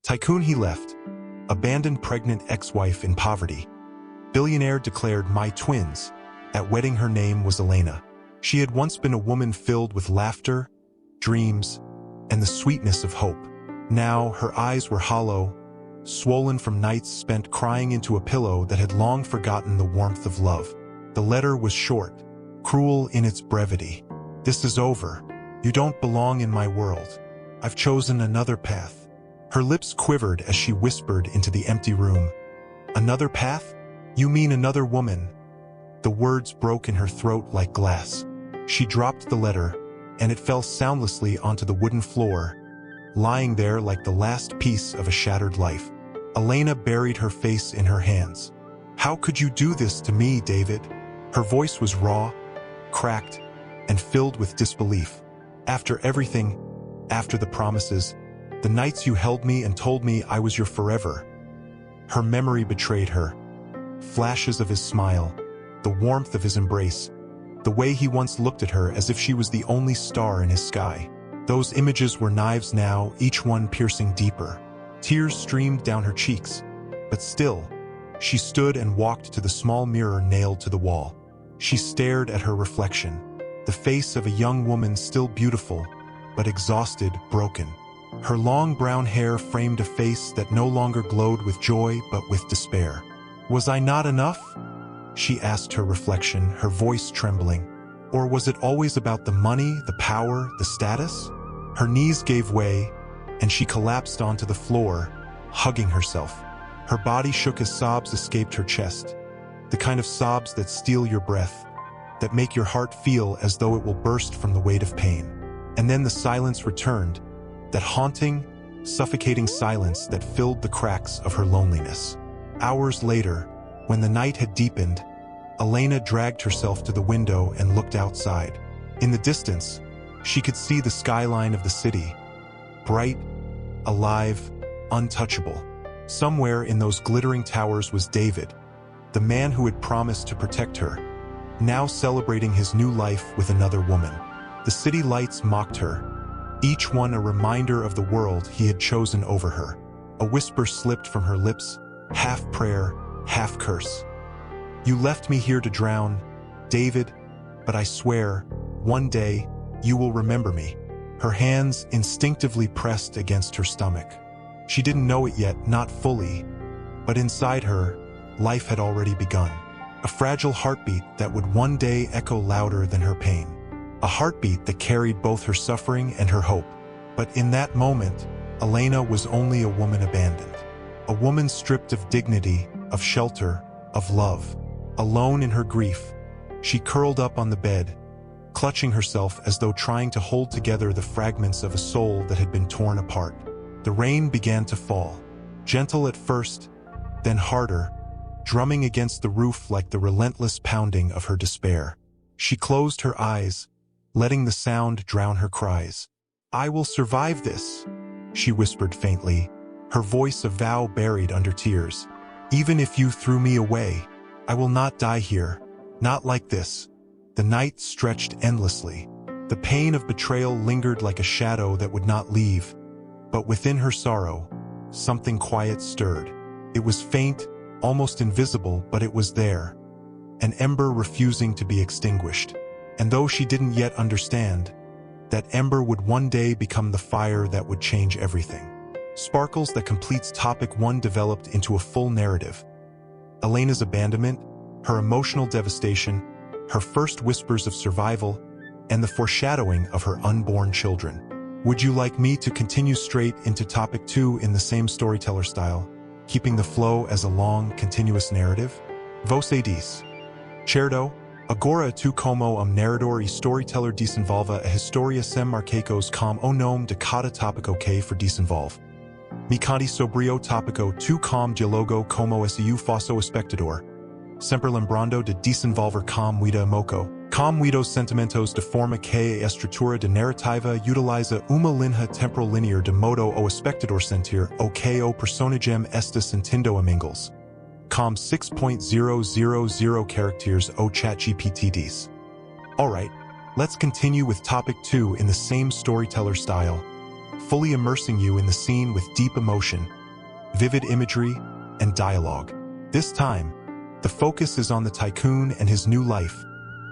Tycoon he left, abandoned pregnant ex-wife in poverty. Billionaire declared my twins. At wedding her name was Elena. She had once been a woman filled with laughter, dreams, and the sweetness of hope. Now her eyes were hollow, swollen from nights spent crying into a pillow that had long forgotten the warmth of love. The letter was short, cruel in its brevity. This is over. You don't belong in my world. I've chosen another path. Her lips quivered as she whispered into the empty room. Another path? You mean another woman? The words broke in her throat like glass. She dropped the letter, and it fell soundlessly onto the wooden floor, lying there like the last piece of a shattered life. Elena buried her face in her hands. How could you do this to me, David? Her voice was raw, cracked, and filled with disbelief. After everything, after the promises, the nights you held me and told me I was your forever. Her memory betrayed her. Flashes of his smile, the warmth of his embrace, the way he once looked at her as if she was the only star in his sky. Those images were knives now, each one piercing deeper. Tears streamed down her cheeks, but still, she stood and walked to the small mirror nailed to the wall. She stared at her reflection, the face of a young woman still beautiful, but exhausted, broken. Her long brown hair framed a face that no longer glowed with joy but with despair. Was I not enough? She asked her reflection, her voice trembling. Or was it always about the money, the power, the status? Her knees gave way, and she collapsed onto the floor, hugging herself. Her body shook as sobs escaped her chest, the kind of sobs that steal your breath, that make your heart feel as though it will burst from the weight of pain. And then the silence returned, that haunting, suffocating silence that filled the cracks of her loneliness. Hours later, when the night had deepened, Elena dragged herself to the window and looked outside. In the distance, she could see the skyline of the city, bright, alive, untouchable. Somewhere in those glittering towers was David, the man who had promised to protect her, now celebrating his new life with another woman. The city lights mocked her, each one a reminder of the world he had chosen over her. A whisper slipped from her lips, half prayer, half curse. You left me here to drown, David, but I swear, one day, you will remember me. Her hands instinctively pressed against her stomach. She didn't know it yet, not fully, but inside her, life had already begun. A fragile heartbeat that would one day echo louder than her pain. A heartbeat that carried both her suffering and her hope. But in that moment, Elena was only a woman abandoned. A woman stripped of dignity, of shelter, of love. Alone in her grief, she curled up on the bed, clutching herself as though trying to hold together the fragments of a soul that had been torn apart. The rain began to fall, gentle at first, then harder, drumming against the roof like the relentless pounding of her despair. She closed her eyes, letting the sound drown her cries. I will survive this, she whispered faintly, her voice a vow buried under tears. Even if you threw me away, I will not die here, not like this. The night stretched endlessly. The pain of betrayal lingered like a shadow that would not leave. But within her sorrow, something quiet stirred. It was faint, almost invisible, but it was there. An ember refusing to be extinguished. And though she didn't yet understand, that ember would one day become the fire that would change everything. Sparkles that completes topic 1 developed into a full narrative. Elena's abandonment, her emotional devastation, her first whispers of survival, and the foreshadowing of her unborn children. Would you like me to continue straight into topic 2 in the same storyteller style, keeping the flow as a long, continuous narrative? Você diz. Certo? Agora tu como narrador e storyteller desenvolva a história sem marcos com o nome de cada tópico que for desenvolve. Me conte sobre o tópico tu com dialogo como eu faço o espectador, sempre lembrando de desenvolver com muita emoção. Com muitos sentimentos de forma que a estrutura de narrativa utiliza uma linha temporal linear de modo o espectador sentir o que o personagem está sentindo amigos. Com 6.000 characters o ChatGPT diz. Alright, let's continue with topic 2 in the same storyteller style, fully immersing you in the scene with deep emotion, vivid imagery, and dialogue. This time, the focus is on the Tycoon and his new life,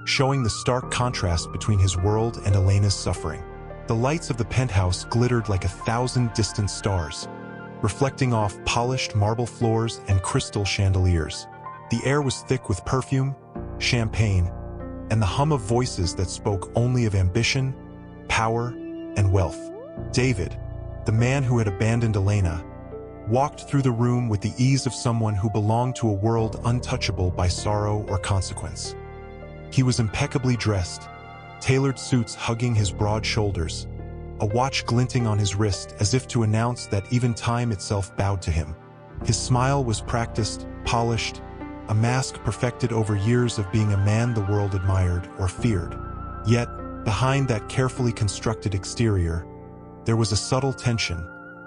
showing the stark contrast between his world and Elena's suffering. The lights of the penthouse glittered like 1,000 distant stars, reflecting off polished marble floors and crystal chandeliers. The air was thick with perfume, champagne, and the hum of voices that spoke only of ambition, power, and wealth. David, the man who had abandoned Elena, walked through the room with the ease of someone who belonged to a world untouchable by sorrow or consequence. He was impeccably dressed, tailored suits hugging his broad shoulders, a watch glinting on his wrist as if to announce that even time itself bowed to him. His smile was practiced, polished, a mask perfected over years of being a man the world admired or feared. Yet, behind that carefully constructed exterior, there was a subtle tension,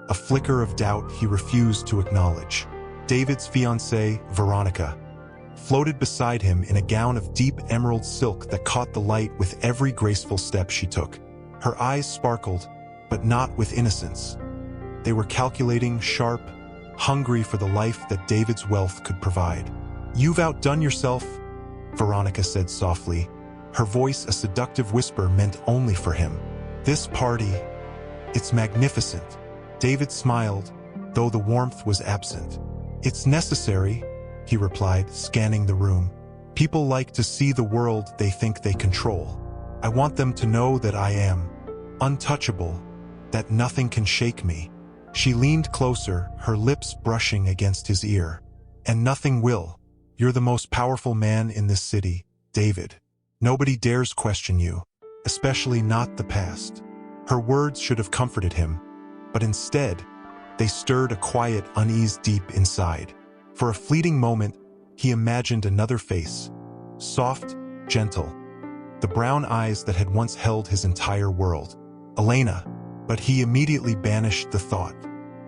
a flicker of doubt he refused to acknowledge. David's fiancée, Veronica, floated beside him in a gown of deep emerald silk that caught the light with every graceful step she took. Her eyes sparkled, but not with innocence. They were calculating, sharp, hungry for the life that David's wealth could provide. "You've outdone yourself," Veronica said softly, her voice a seductive whisper meant only for him. "This party, it's magnificent." David smiled, though the warmth was absent. "It's necessary," he replied, scanning the room. "People like to see the world they think they control. I want them to know that I am untouchable, that nothing can shake me." She leaned closer, her lips brushing against his ear. "And nothing will. You're the most powerful man in this city, David. Nobody dares question you, especially not the past." Her words should have comforted him, but instead, they stirred a quiet unease deep inside. For a fleeting moment, he imagined another face, soft, gentle, the brown eyes that had once held his entire world. Elena, but he immediately banished the thought.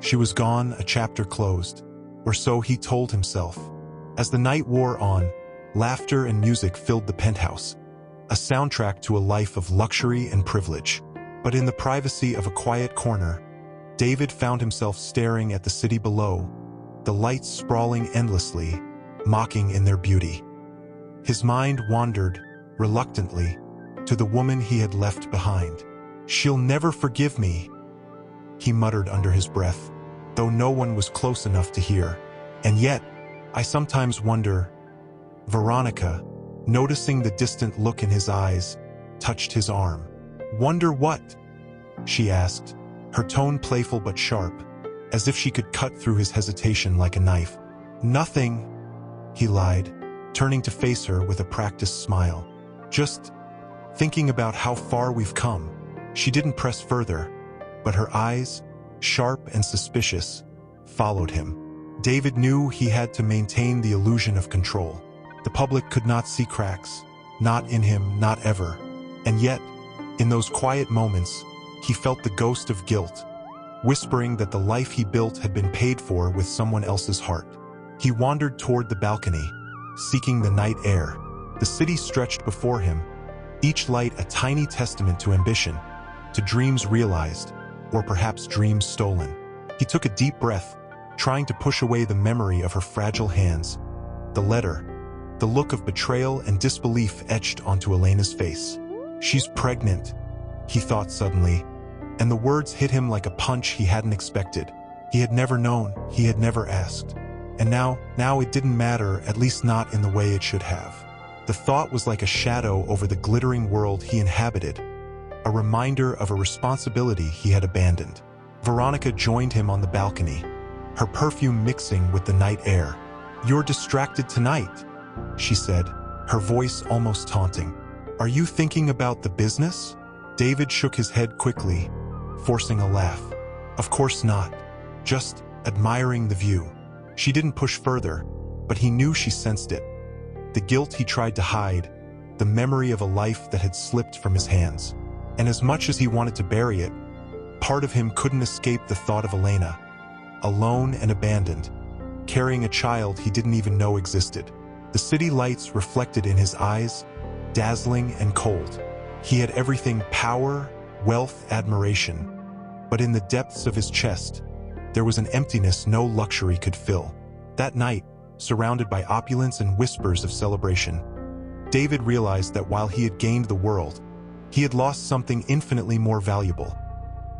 She was gone, a chapter closed, or so he told himself. As the night wore on, laughter and music filled the penthouse, a soundtrack to a life of luxury and privilege. But in the privacy of a quiet corner, David found himself staring at the city below, the lights sprawling endlessly, mocking in their beauty. His mind wandered, reluctantly, to the woman he had left behind. "She'll never forgive me," he muttered under his breath, though no one was close enough to hear. "And yet, I sometimes wonder." Veronica, noticing the distant look in his eyes, touched his arm. "Wonder what?" she asked, her tone playful but sharp, as if she could cut through his hesitation like a knife. "Nothing," he lied, turning to face her with a practiced smile. "Just thinking about how far we've come." She didn't press further, but her eyes, sharp and suspicious, followed him. David knew he had to maintain the illusion of control. The public could not see cracks, not in him, not ever. And yet, in those quiet moments, he felt the ghost of guilt, whispering that the life he built had been paid for with someone else's heart. He wandered toward the balcony, seeking the night air. The city stretched before him, each light a tiny testament to ambition, to dreams realized, or perhaps dreams stolen. He took a deep breath, trying to push away the memory of her fragile hands. The letter, the look of betrayal and disbelief etched onto Elena's face. "She's pregnant," he thought suddenly, and the words hit him like a punch he hadn't expected. He had never known, he had never asked. And now it didn't matter, at least not in the way it should have. The thought was like a shadow over the glittering world he inhabited, a reminder of a responsibility he had abandoned. Veronica joined him on the balcony, her perfume mixing with the night air. "You're distracted tonight," she said, her voice almost taunting. "Are you thinking about the business?" David shook his head quickly, forcing a laugh. "Of course not. Just admiring the view." She didn't push further, but he knew she sensed it. The guilt he tried to hide, the memory of a life that had slipped from his hands. And as much as he wanted to bury it, part of him couldn't escape the thought of Elena, alone and abandoned, carrying a child he didn't even know existed. The city lights reflected in his eyes, dazzling and cold. He had everything: power, wealth, admiration. But in the depths of his chest, There was an emptiness no luxury could fill. That night, surrounded by opulence and whispers of celebration, David realized that while he had gained the world, he had lost something infinitely more valuable.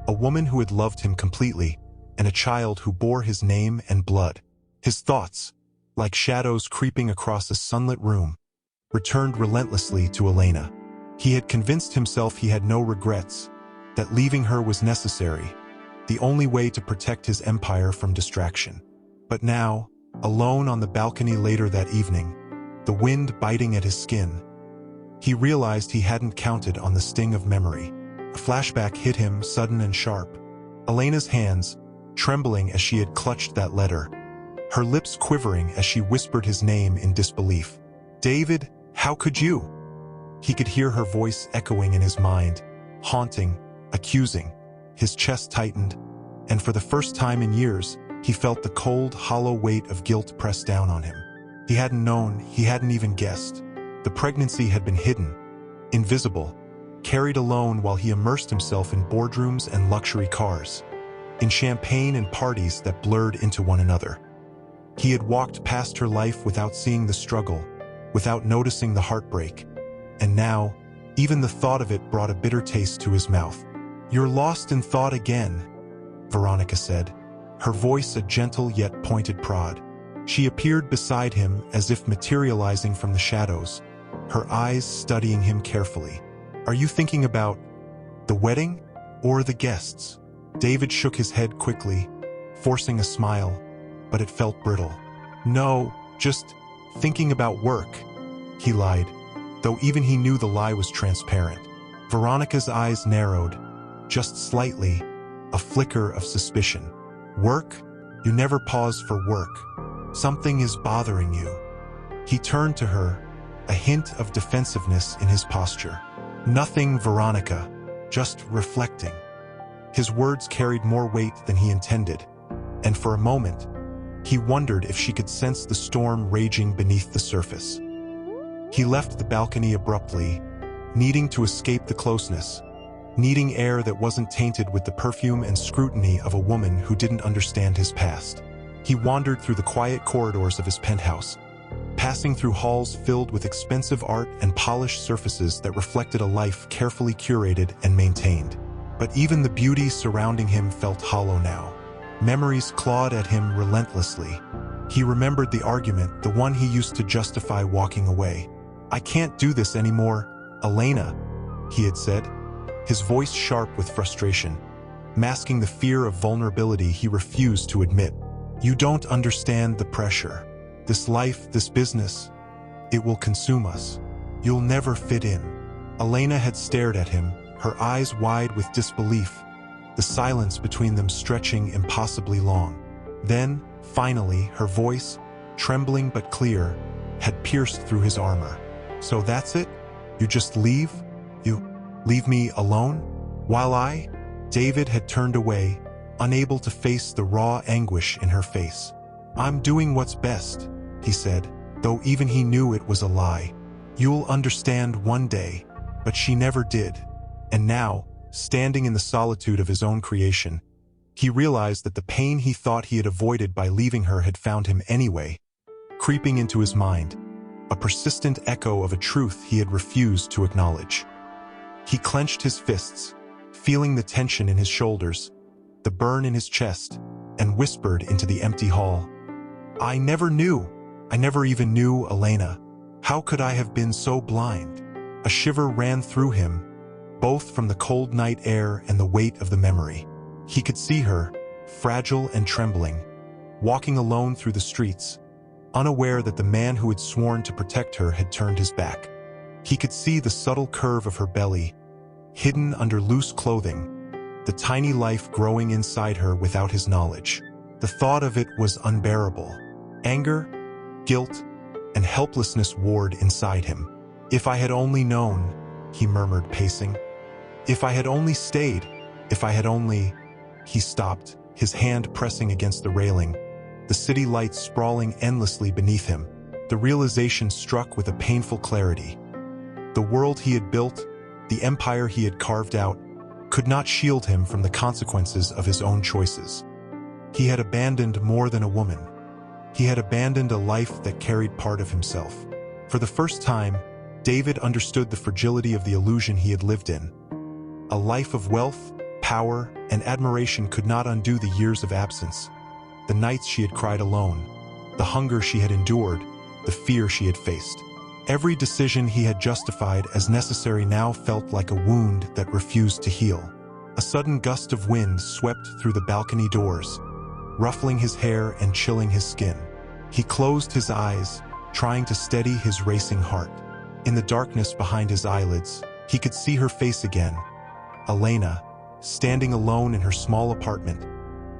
A woman who had loved him completely, and a child who bore his name and blood. His thoughts, like shadows creeping across a sunlit room, returned relentlessly to Elena. He had convinced himself he had no regrets, that leaving her was necessary, the only way to protect his empire from distraction. But now, alone on the balcony later that evening, the wind biting at his skin, he realized he hadn't counted on the sting of memory. A flashback hit him, sudden and sharp. Elena's hands, trembling as she had clutched that letter, her lips quivering as she whispered his name in disbelief. "David, how could you?" He could hear her voice echoing in his mind, haunting, accusing. His chest tightened, and for the first time in years, he felt the cold, hollow weight of guilt press down on him. He hadn't known, he hadn't even guessed. The pregnancy had been hidden, invisible, carried alone while he immersed himself in boardrooms and luxury cars, in champagne and parties that blurred into one another. He had walked past her life without seeing the struggle, without noticing the heartbreak, and now, even the thought of it brought a bitter taste to his mouth. "You're lost in thought again," Veronica said, her voice a gentle yet pointed prod. She appeared beside him as if materializing from the shadows, her eyes studying him carefully. "Are you thinking about the wedding or the guests?" David shook his head quickly, forcing a smile, but it felt brittle. "No, just thinking about work," he lied, though even he knew the lie was transparent. Veronica's eyes narrowed, just slightly, a flicker of suspicion. "Work? You never pause for work. Something is bothering you." He turned to her, a hint of defensiveness in his posture. "Nothing, Veronica, just reflecting." His words carried more weight than he intended, and for a moment, he wondered if she could sense the storm raging beneath the surface. He left the balcony abruptly, needing to escape the closeness, needing air that wasn't tainted with the perfume and scrutiny of a woman who didn't understand his past. He wandered through the quiet corridors of his penthouse, passing through halls filled with expensive art and polished surfaces that reflected a life carefully curated and maintained. But even the beauty surrounding him felt hollow now. Memories clawed at him relentlessly. He remembered the argument, the one he used to justify walking away. "I can't do this anymore, Elena," he had said, his voice sharp with frustration, masking the fear of vulnerability he refused to admit. "You don't understand the pressure. This life, this business, it will consume us. You'll never fit in." Elena had stared at him, her eyes wide with disbelief, the silence between them stretching impossibly long. Then, finally, her voice, trembling but clear, had pierced through his armor. "So that's it? You just leave? You leave me alone? While I?" David had turned away, unable to face the raw anguish in her face. "I'm doing what's best," he said, though even he knew it was a lie. "You'll understand one day," but she never did. And now, standing in the solitude of his own creation, he realized that the pain he thought he had avoided by leaving her had found him anyway, creeping into his mind, a persistent echo of a truth he had refused to acknowledge. He clenched his fists, feeling the tension in his shoulders, the burn in his chest, and whispered into the empty hall. "I never knew. I never even knew Elena. How could I have been so blind?" A shiver ran through him, both from the cold night air and the weight of the memory. He could see her, fragile and trembling, walking alone through the streets, unaware that the man who had sworn to protect her had turned his back. He could see the subtle curve of her belly, hidden under loose clothing, the tiny life growing inside her without his knowledge. The thought of it was unbearable. Anger, guilt, and helplessness warred inside him. "If I had only known," he murmured, pacing. "If I had only stayed, if I had only—" He stopped, his hand pressing against the railing, the city lights sprawling endlessly beneath him. The realization struck with a painful clarity. The world he had built, the empire he had carved out, could not shield him from the consequences of his own choices. He had abandoned more than a woman. He had abandoned a life that carried part of himself. For the first time, David understood the fragility of the illusion he had lived in. A life of wealth, power, and admiration could not undo the years of absence, the nights she had cried alone, the hunger she had endured, the fear she had faced. Every decision he had justified as necessary now felt like a wound that refused to heal. A sudden gust of wind swept through the balcony doors, ruffling his hair and chilling his skin. He closed his eyes, trying to steady his racing heart. In the darkness behind his eyelids, he could see her face again, Elena, standing alone in her small apartment,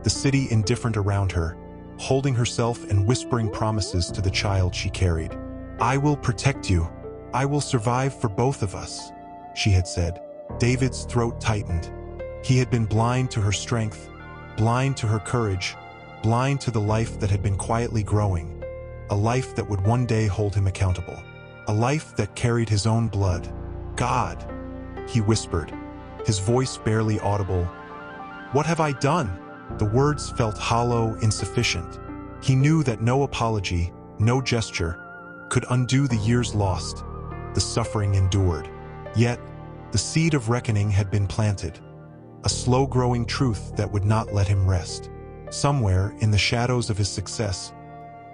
the city indifferent around her, holding herself and whispering promises to the child she carried. "I will protect you. I will survive for both of us," she had said. David's throat tightened. He had been blind to her strength, blind to her courage, blind to the life that had been quietly growing, a life that would one day hold him accountable, a life that carried his own blood. "God," he whispered, his voice barely audible. "What have I done?" The words felt hollow, insufficient. He knew that no apology, no gesture, could undo the years lost, the suffering endured. Yet, the seed of reckoning had been planted, a slow-growing truth that would not let him rest. Somewhere, in the shadows of his success,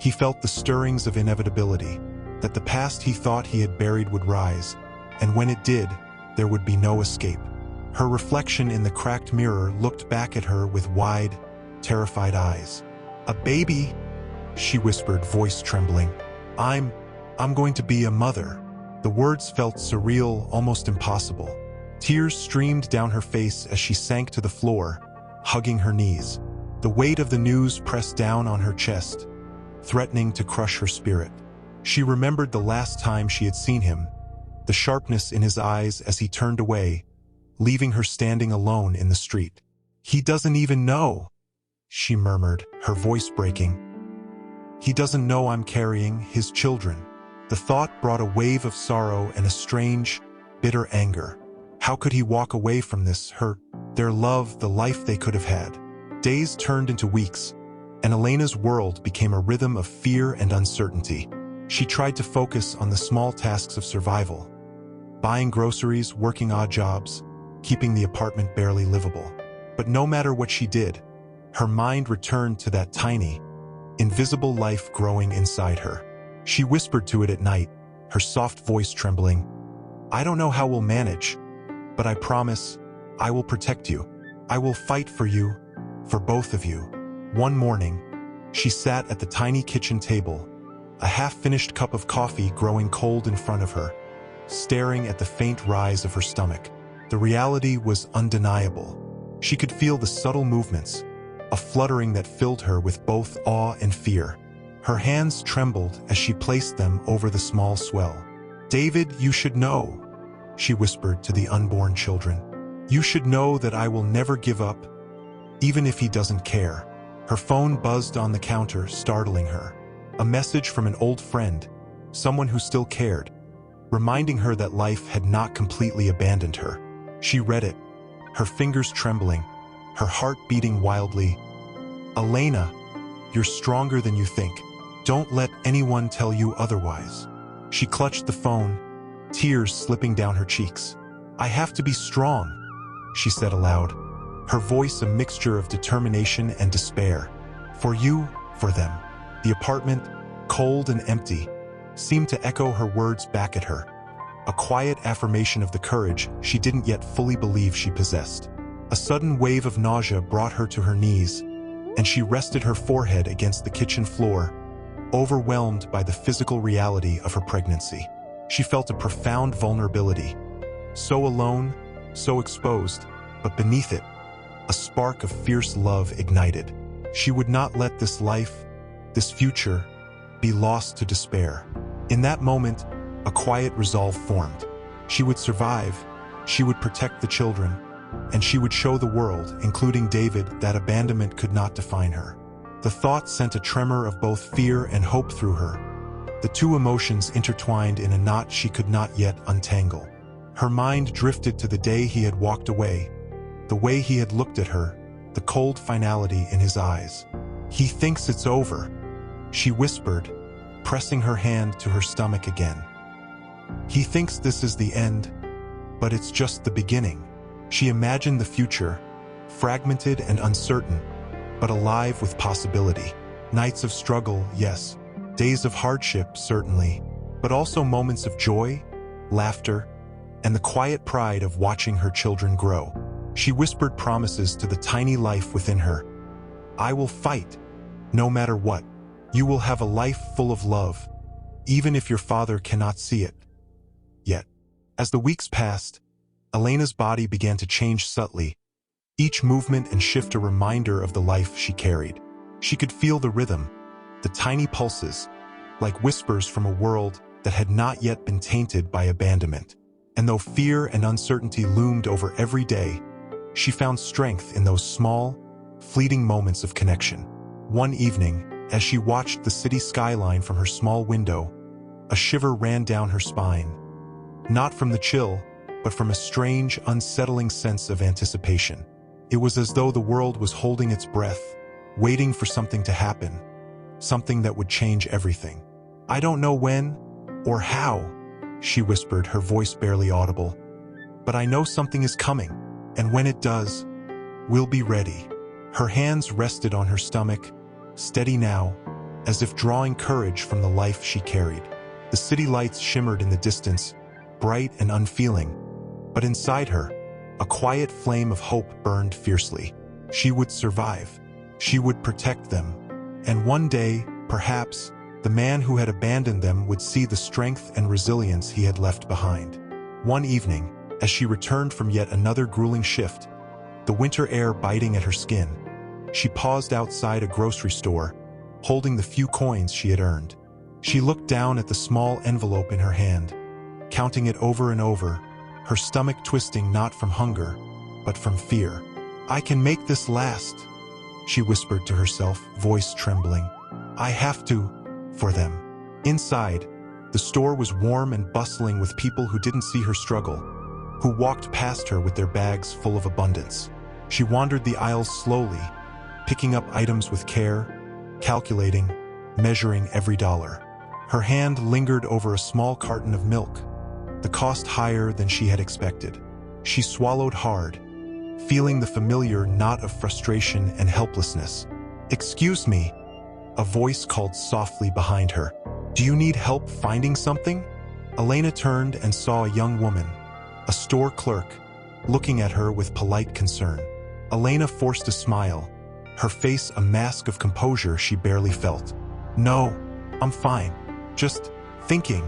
he felt the stirrings of inevitability, that the past he thought he had buried would rise, and when it did, there would be no escape. Her reflection in the cracked mirror looked back at her with wide, terrified eyes. "A baby," she whispered, voice trembling. I'm going to be a mother." The words felt surreal, almost impossible. Tears streamed down her face as she sank to the floor, hugging her knees. The weight of the news pressed down on her chest, threatening to crush her spirit. She remembered the last time she had seen him, the sharpness in his eyes as he turned away, leaving her standing alone in the street. "He doesn't even know," she murmured, her voice breaking. "He doesn't know I'm carrying his children." The thought brought a wave of sorrow and a strange, bitter anger. How could he walk away from this, their love, the life they could have had? Days turned into weeks, and Elena's world became a rhythm of fear and uncertainty. She tried to focus on the small tasks of survival, buying groceries, working odd jobs, keeping the apartment barely livable. But no matter what she did, her mind returned to that tiny, invisible life growing inside her. She whispered to it at night, her soft voice trembling. "I don't know how we'll manage, but I promise I will protect you. I will fight for you, for both of you." One morning, she sat at the tiny kitchen table, a half-finished cup of coffee growing cold in front of her, staring at the faint rise of her stomach. The reality was undeniable. She could feel the subtle movements, a fluttering that filled her with both awe and fear. Her hands trembled as she placed them over the small swell. "David, you should know," she whispered to the unborn children. "You should know that I will never give up, even if he doesn't care." Her phone buzzed on the counter, startling her. A message from an old friend, someone who still cared, reminding her that life had not completely abandoned her. She read it, her fingers trembling, her heart beating wildly. "Elena, you're stronger than you think. Don't let anyone tell you otherwise." She clutched the phone, tears slipping down her cheeks. "I have to be strong," she said aloud, her voice a mixture of determination and despair. "For you, for them." The apartment, cold and empty, seemed to echo her words back at her, a quiet affirmation of the courage she didn't yet fully believe she possessed. A sudden wave of nausea brought her to her knees, and she rested her forehead against the kitchen floor, overwhelmed by the physical reality of her pregnancy. She felt a profound vulnerability, so alone, so exposed, but beneath it, a spark of fierce love ignited. She would not let this life, this future, be lost to despair. In that moment, a quiet resolve formed. She would survive, she would protect the children, and she would show the world, including David, that abandonment could not define her. The thought sent a tremor of both fear and hope through her, the two emotions intertwined in a knot she could not yet untangle. Her mind drifted to the day he had walked away, the way he had looked at her, the cold finality in his eyes. "He thinks it's over," she whispered, pressing her hand to her stomach again. "He thinks this is the end, but it's just the beginning." She imagined the future, fragmented and uncertain, but alive with possibility. Nights of struggle, yes. Days of hardship, certainly. But also moments of joy, laughter, and the quiet pride of watching her children grow. She whispered promises to the tiny life within her. "I will fight, no matter what. You will have a life full of love, even if your father cannot see it." Yet, as the weeks passed, Elena's body began to change subtly, each movement and shift a reminder of the life she carried. She could feel the rhythm, the tiny pulses, like whispers from a world that had not yet been tainted by abandonment. And though fear and uncertainty loomed over every day, she found strength in those small, fleeting moments of connection. One evening, as she watched the city skyline from her small window, a shiver ran down her spine. Not from the chill, but from a strange, unsettling sense of anticipation. It was as though the world was holding its breath, waiting for something to happen, something that would change everything. "I don't know when or how," she whispered, her voice barely audible. "But I know something is coming, and when it does, we'll be ready." Her hands rested on her stomach, steady now, as if drawing courage from the life she carried. The city lights shimmered in the distance, bright and unfeeling, but inside her, a quiet flame of hope burned fiercely. She would survive. She would protect them. And one day, perhaps, the man who had abandoned them would see the strength and resilience he had left behind. One evening, as she returned from yet another grueling shift, the winter air biting at her skin, she paused outside a grocery store, holding the few coins she had earned. She looked down at the small envelope in her hand, counting it over and over, her stomach twisting not from hunger, but from fear. "I can make this last," she whispered to herself, voice trembling. "I have to, for them." Inside, the store was warm and bustling with people who didn't see her struggle, who walked past her with their bags full of abundance. She wandered the aisles slowly, picking up items with care, calculating, measuring every dollar. Her hand lingered over a small carton of milk, the cost higher than she had expected. She swallowed hard, feeling the familiar knot of frustration and helplessness. "Excuse me," a voice called softly behind her. "Do you need help finding something?" Elena turned and saw a young woman, a store clerk, looking at her with polite concern. Elena forced a smile, her face a mask of composure she barely felt. "No, I'm fine. Just thinking,"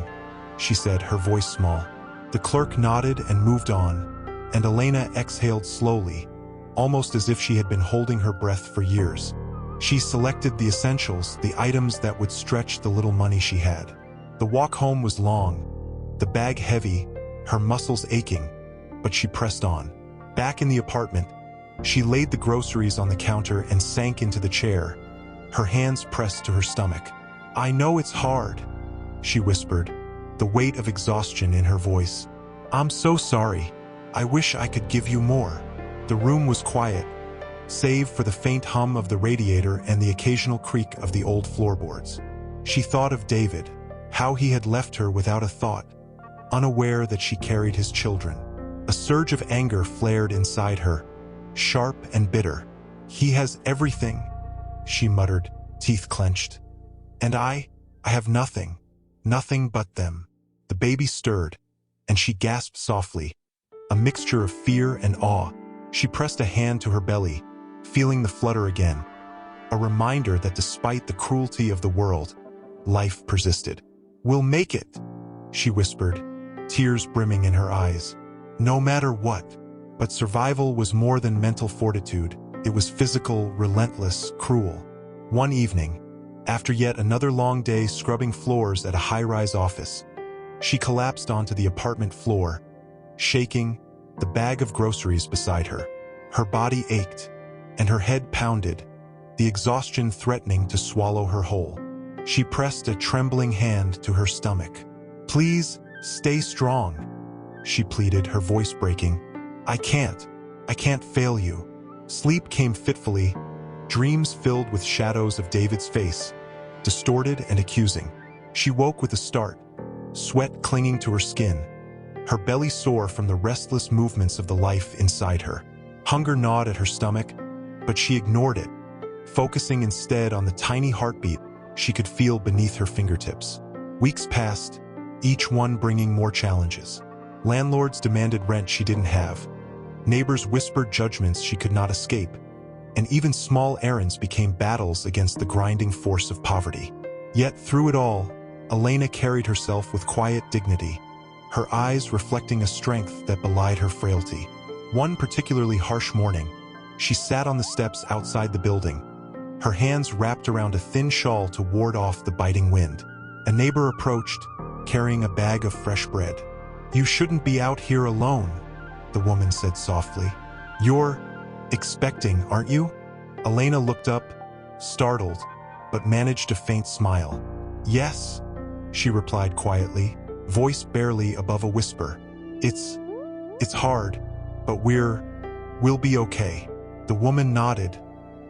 she said, her voice small. The clerk nodded and moved on, and Elena exhaled slowly, almost as if she had been holding her breath for years. She selected the essentials, the items that would stretch the little money she had. The walk home was long, the bag heavy, her muscles aching, but she pressed on. Back in the apartment, she laid the groceries on the counter and sank into the chair, her hands pressed to her stomach. "I know it's hard," she whispered, the weight of exhaustion in her voice. "I'm so sorry. I wish I could give you more." The room was quiet, save for the faint hum of the radiator and the occasional creak of the old floorboards. She thought of David, how he had left her without a thought, unaware that she carried his children. A surge of anger flared inside her, sharp and bitter. "He has everything," she muttered, teeth clenched. "And I have nothing, nothing but them." The baby stirred, and she gasped softly, a mixture of fear and awe. She pressed a hand to her belly, feeling the flutter again, a reminder that despite the cruelty of the world, life persisted. "We'll make it," she whispered, tears brimming in her eyes. "No matter what." But survival was more than mental fortitude. It was physical, relentless, cruel. One evening, after yet another long day scrubbing floors at a high-rise office, she collapsed onto the apartment floor, shaking, the bag of groceries beside her. Her body ached, and her head pounded, the exhaustion threatening to swallow her whole. She pressed a trembling hand to her stomach. "Please, stay strong," she pleaded, her voice breaking. I can't fail you." Sleep came fitfully, dreams filled with shadows of David's face, distorted and accusing. She woke with a start, sweat clinging to her skin, her belly sore from the restless movements of the life inside her. Hunger gnawed at her stomach, but she ignored it, focusing instead on the tiny heartbeat she could feel beneath her fingertips. Weeks passed, each one bringing more challenges. Landlords demanded rent she didn't have. Neighbors whispered judgments she could not escape. And even small errands became battles against the grinding force of poverty. Yet through it all, Elena carried herself with quiet dignity, her eyes reflecting a strength that belied her frailty. One particularly harsh morning, she sat on the steps outside the building, her hands wrapped around a thin shawl to ward off the biting wind. A neighbor approached, carrying a bag of fresh bread. "You shouldn't be out here alone," the woman said softly. "You're expecting, aren't you?" Elena looked up, startled, but managed a faint smile. "Yes," she replied quietly, voice barely above a whisper. It's hard, but we'll be okay." The woman nodded,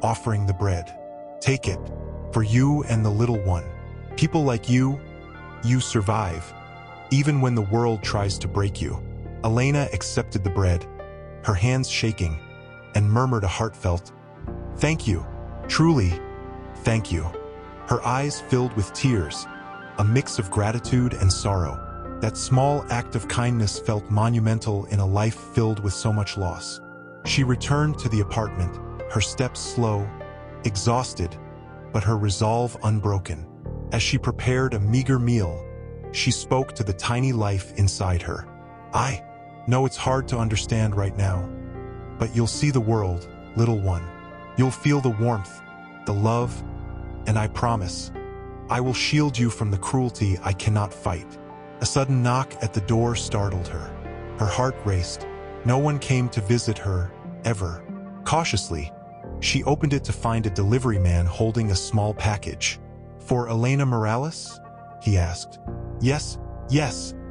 offering the bread. "Take it, for you and the little one. People like you survive, even when the world tries to break you." Elena accepted the bread, her hands shaking, and murmured a heartfelt, "Thank you, truly, thank you." Her eyes filled with tears, a mix of gratitude and sorrow. That small act of kindness felt monumental in a life filled with so much loss. She returned to the apartment, her steps slow, exhausted, but her resolve unbroken. As she prepared a meager meal, she spoke to the tiny life inside her. "I know it's hard to understand right now, but you'll see the world, little one. You'll feel the warmth, the love, and I promise, I will shield you from the cruelty I cannot fight." A sudden knock at the door startled her. Her heart raced. No one came to visit her, ever. Cautiously, she opened it to find a delivery man holding a small package. "For Elena Morales?" he asked. Yes,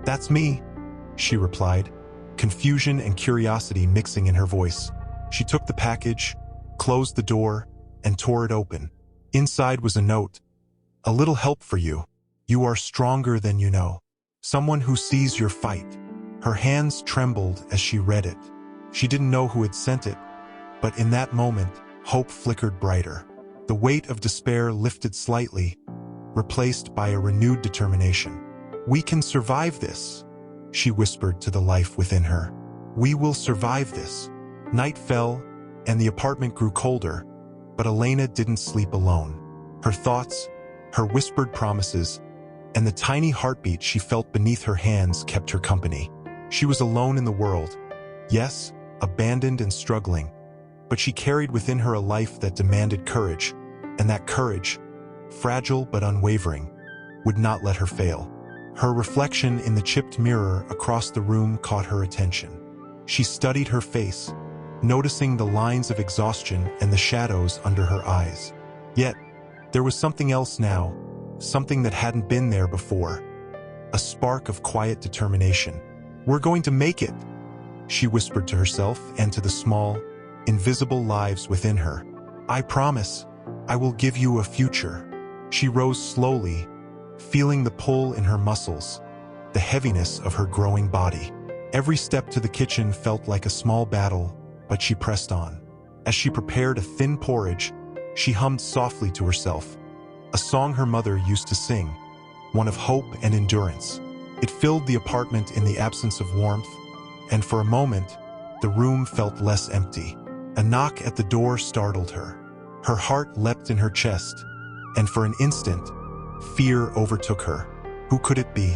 that's me," she replied, confusion and curiosity mixing in her voice. She took the package, closed the door, and tore it open. Inside was a note. "A little help for you. You are stronger than you know. Someone who sees your fight." Her hands trembled as she read it. She didn't know who had sent it, but in that moment, hope flickered brighter. The weight of despair lifted slightly, replaced by a renewed determination. "We can survive this," she whispered to the life within her. "We will survive this." Night fell, and the apartment grew colder, but Elena didn't sleep alone. Her thoughts, her whispered promises, and the tiny heartbeat she felt beneath her hands kept her company. She was alone in the world, yes, abandoned and struggling, but she carried within her a life that demanded courage, and that courage, fragile but unwavering, would not let her fail. Her reflection in the chipped mirror across the room caught her attention. She studied her face, noticing the lines of exhaustion and the shadows under her eyes. Yet, there was something else now, something that hadn't been there before. A spark of quiet determination. "We're going to make it," she whispered to herself and to the small, invisible lives within her. "I promise, I will give you a future." She rose slowly, feeling the pull in her muscles, the heaviness of her growing body. Every step to the kitchen felt like a small battle, but she pressed on. As she prepared a thin porridge, she hummed softly to herself, a song her mother used to sing, one of hope and endurance. It filled the apartment in the absence of warmth, and for a moment, the room felt less empty. A knock at the door startled her. Her heart leapt in her chest, and for an instant, fear overtook her. Who could it be?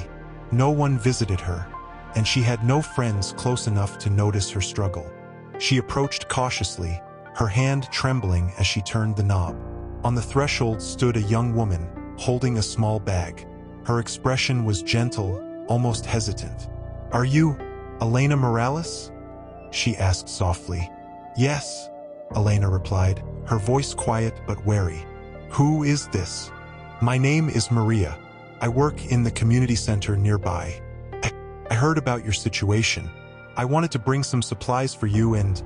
No one visited her, and she had no friends close enough to notice her struggle. She approached cautiously, her hand trembling as she turned the knob. On the threshold stood a young woman, holding a small bag. Her expression was gentle, almost hesitant. "Are you Elena Morales?" she asked softly. "Yes," Elena replied, her voice quiet but wary. "Who is this?" "My name is Maria. I work in the community center nearby. I heard about your situation. I wanted to bring some supplies for you and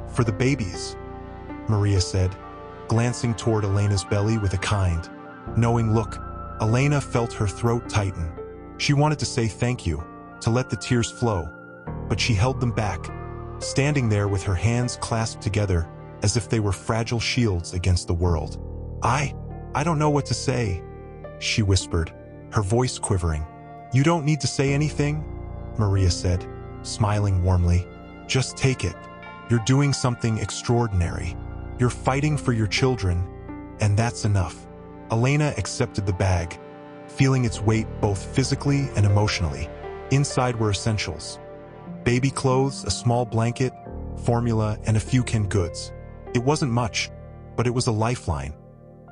for the babies." Maria said, glancing toward Elena's belly with a kind, knowing look. Elena felt her throat tighten. She wanted to say thank you, to let the tears flow, but she held them back, standing there with her hands clasped together as if they were fragile shields against the world. I don't know what to say, she whispered, her voice quivering. You don't need to say anything, Maria said, smiling warmly. Just take it. You're doing something extraordinary. You're fighting for your children, and that's enough. Elena accepted the bag, feeling its weight both physically and emotionally. Inside were essentials: baby clothes, a small blanket, formula, and a few canned goods. It wasn't much, but it was a lifeline,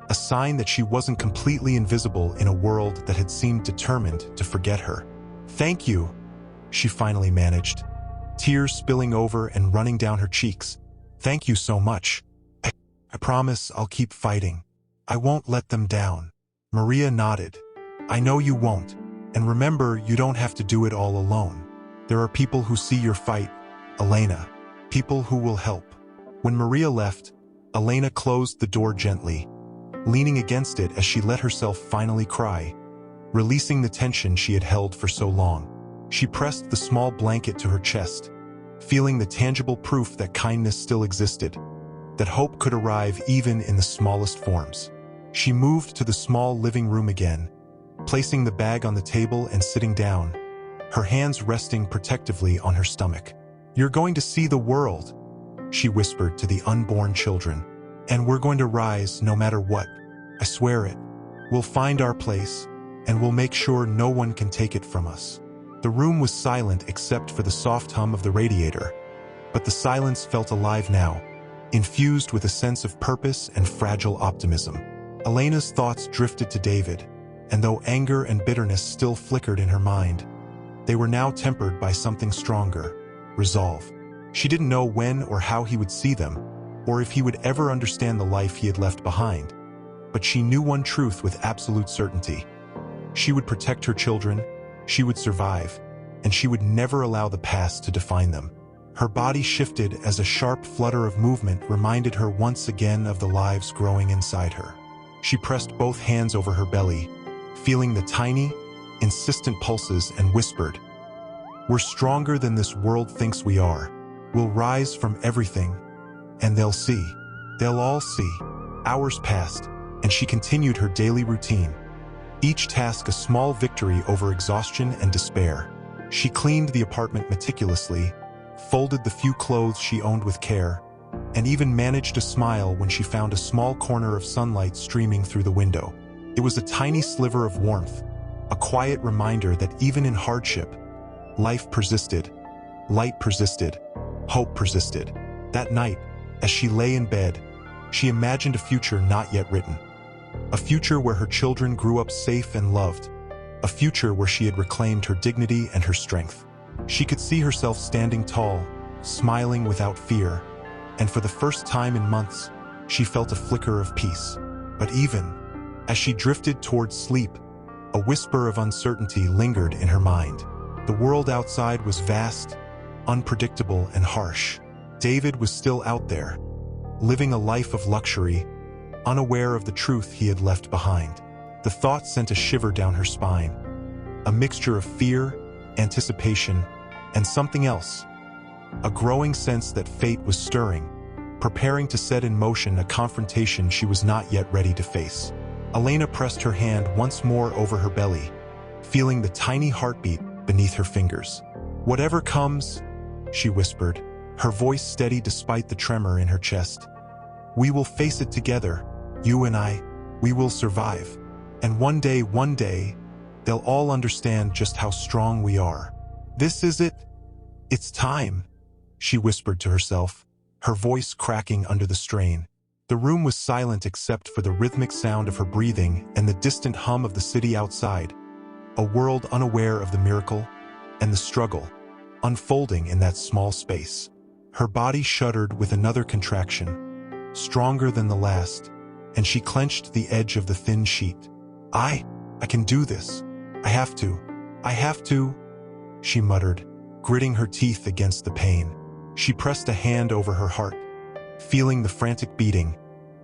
a sign that she wasn't completely invisible in a world that had seemed determined to forget her. Thank you, she finally managed, tears spilling over and running down her cheeks. Thank you so much. I promise I'll keep fighting. I won't let them down. Maria nodded. I know you won't. And remember, you don't have to do it all alone. There are people who see your fight, Elena. People who will help. When Maria left, Elena closed the door gently, leaning against it as she let herself finally cry, releasing the tension she had held for so long. She pressed the small blanket to her chest, feeling the tangible proof that kindness still existed, that hope could arrive even in the smallest forms. She moved to the small living room again, placing the bag on the table and sitting down, her hands resting protectively on her stomach. You're going to see the world, she whispered to the unborn children. And we're going to rise no matter what. I swear it. We'll find our place, and we'll make sure no one can take it from us. The room was silent except for the soft hum of the radiator, but the silence felt alive now, infused with a sense of purpose and fragile optimism. Elena's thoughts drifted to David, and though anger and bitterness still flickered in her mind, they were now tempered by something stronger: resolve. She didn't know when or how he would see them, or if he would ever understand the life he had left behind, but she knew one truth with absolute certainty. She would protect her children, she would survive, and she would never allow the past to define them. Her body shifted as a sharp flutter of movement reminded her once again of the lives growing inside her. She pressed both hands over her belly, feeling the tiny, insistent pulses, and whispered, "We're stronger than this world thinks we are. We'll rise from everything, and they'll see. They'll all see." Hours passed, and she continued her daily routine, each task a small victory over exhaustion and despair. She cleaned the apartment meticulously, folded the few clothes she owned with care, and even managed to smile when she found a small corner of sunlight streaming through the window. It was a tiny sliver of warmth, a quiet reminder that even in hardship, life persisted, light persisted, hope persisted. That night, as she lay in bed, she imagined a future not yet written. A future where her children grew up safe and loved. A future where she had reclaimed her dignity and her strength. She could see herself standing tall, smiling without fear, and for the first time in months, she felt a flicker of peace. But even as she drifted towards sleep, a whisper of uncertainty lingered in her mind. The world outside was vast, unpredictable, and harsh. David was still out there, living a life of luxury, unaware of the truth he had left behind. The thought sent a shiver down her spine, a mixture of fear, anticipation, and something else, a growing sense that fate was stirring, preparing to set in motion a confrontation she was not yet ready to face. Elena pressed her hand once more over her belly, feeling the tiny heartbeat beneath her fingers. "Whatever comes," she whispered, her voice steady despite the tremor in her chest. "We will face it together, you and I. We will survive. And one day, they'll all understand just how strong we are. This is it. It's time," she whispered to herself, her voice cracking under the strain. The room was silent except for the rhythmic sound of her breathing and the distant hum of the city outside, a world unaware of the miracle and the struggle unfolding in that small space. Her body shuddered with another contraction, stronger than the last, and she clenched the edge of the thin sheet. I can do this. I have to, she muttered, gritting her teeth against the pain. She pressed a hand over her heart, feeling the frantic beating,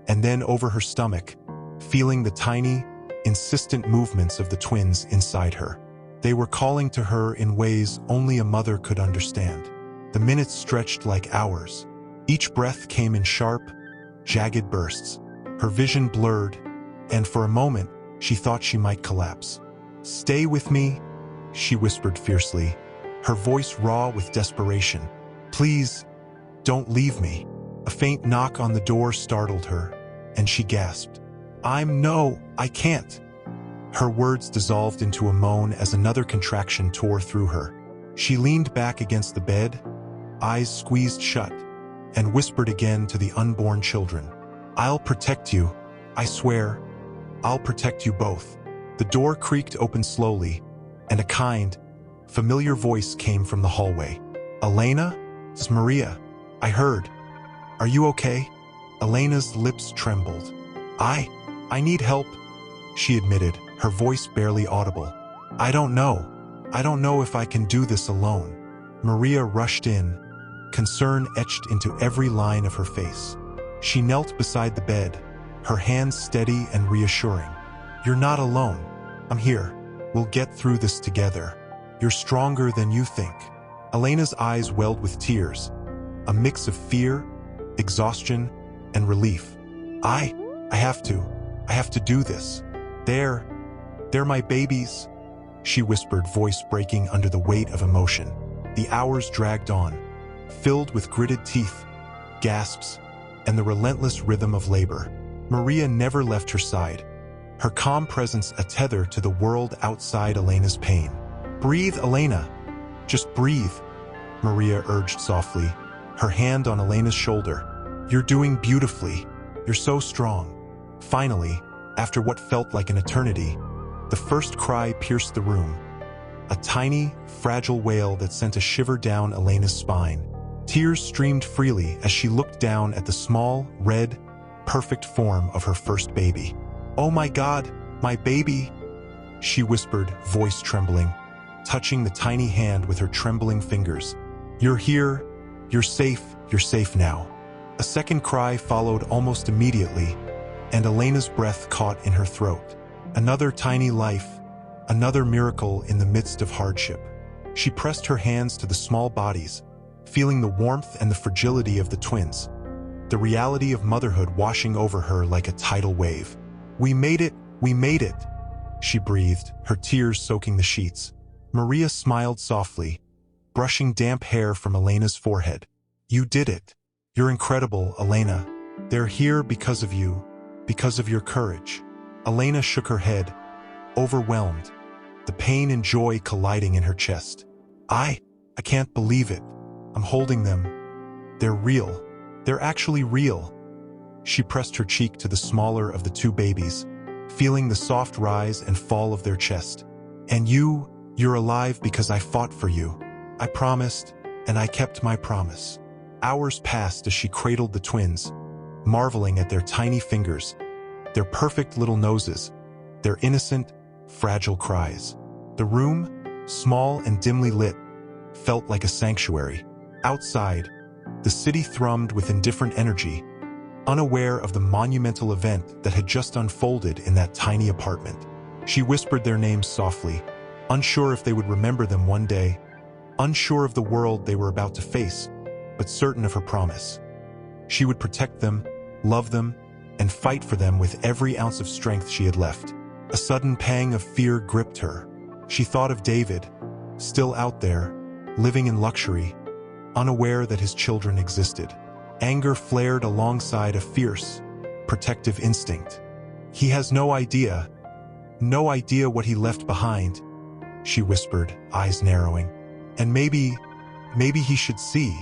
and then over her stomach, feeling the tiny, insistent movements of the twins inside her. They were calling to her in ways only a mother could understand. The minutes stretched like hours. Each breath came in sharp, jagged bursts. Her vision blurred, and for a moment, she thought she might collapse. "Stay with me," she whispered fiercely, her voice raw with desperation. "Please, don't leave me." A faint knock on the door startled her, and she gasped. No, I can't." Her words dissolved into a moan as another contraction tore through her. She leaned back against the bed, eyes squeezed shut, and whispered again to the unborn children. "I'll protect you. I swear. I'll protect you both." The door creaked open slowly, and a kind, familiar voice came from the hallway. "Elena? It's Maria. I heard. Are you okay?" Elena's lips trembled. I need help," she admitted, her voice barely audible. I don't know if I can do this alone." Maria rushed in, concern etched into every line of her face. She knelt beside the bed, her hands steady and reassuring. "You're not alone. I'm here. We'll get through this together. You're stronger than you think." Elena's eyes welled with tears, a mix of fear, exhaustion, and relief. I have to do this. They're my babies," she whispered, voice breaking under the weight of emotion. The hours dragged on, filled with gritted teeth, gasps, and the relentless rhythm of labor. Maria never left her side, her calm presence a tether to the world outside Elena's pain. "Breathe, Elena. Just breathe," Maria urged softly, her hand on Elena's shoulder. "You're doing beautifully. You're so strong." Finally, after what felt like an eternity, the first cry pierced the room. A tiny, fragile wail that sent a shiver down Elena's spine. Tears streamed freely as she looked down at the small, red, perfect form of her first baby. "Oh my God, my baby," she whispered, voice trembling, touching the tiny hand with her trembling fingers. "You're here. You're safe now." A second cry followed almost immediately, and Elena's breath caught in her throat. Another tiny life, another miracle in the midst of hardship. She pressed her hands to the small bodies, feeling the warmth and the fragility of the twins, the reality of motherhood washing over her like a tidal wave. We made it," she breathed, her tears soaking the sheets. Maria smiled softly, brushing damp hair from Elena's forehead. "You did it. You're incredible, Elena. They're here because of you, because of your courage." Elena shook her head, overwhelmed, the pain and joy colliding in her chest. I can't believe it. I'm holding them. They're real. They're actually real." She pressed her cheek to the smaller of the two babies, feeling the soft rise and fall of their chest. "And you're alive because I fought for you. I promised, and I kept my promise." Hours passed as she cradled the twins, marveling at their tiny fingers, their perfect little noses, their innocent, fragile cries. The room, small and dimly lit, felt like a sanctuary. Outside, the city thrummed with indifferent energy, unaware of the monumental event that had just unfolded in that tiny apartment. She whispered their names softly, unsure if they would remember them one day, unsure of the world they were about to face, but certain of her promise. She would protect them, love them, and fight for them with every ounce of strength she had left. A sudden pang of fear gripped her. She thought of David, still out there, living in luxury, unaware that his children existed. Anger flared alongside a fierce, protective instinct. He has no idea what he left behind, she whispered, eyes narrowing. And maybe he should see.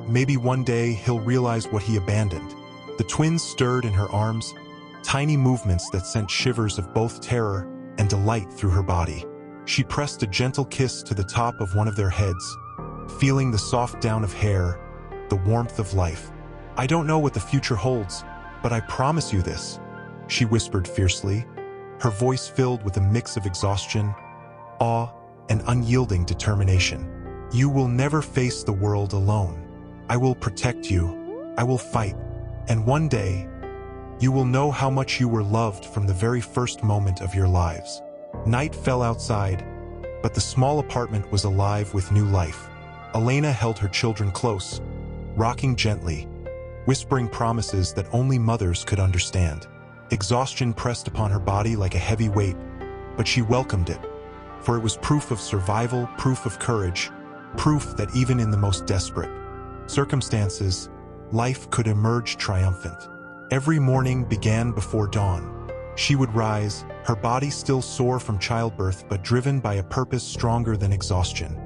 Maybe one day he'll realize what he abandoned. The twins stirred in her arms, tiny movements that sent shivers of both terror and delight through her body. She pressed a gentle kiss to the top of one of their heads, feeling the soft down of hair, the warmth of life. I don't know what the future holds, but I promise you this, she whispered fiercely, her voice filled with a mix of exhaustion, awe, and unyielding determination. You will never face the world alone. I will protect you, I will fight. And one day, you will know how much you were loved from the very first moment of your lives." Night fell outside, but the small apartment was alive with new life. Elena held her children close, rocking gently, whispering promises that only mothers could understand. Exhaustion pressed upon her body like a heavy weight, but she welcomed it, for it was proof of survival, proof of courage, proof that even in the most desperate circumstances, life could emerge triumphant. Every morning began before dawn. She would rise, her body still sore from childbirth but driven by a purpose stronger than exhaustion.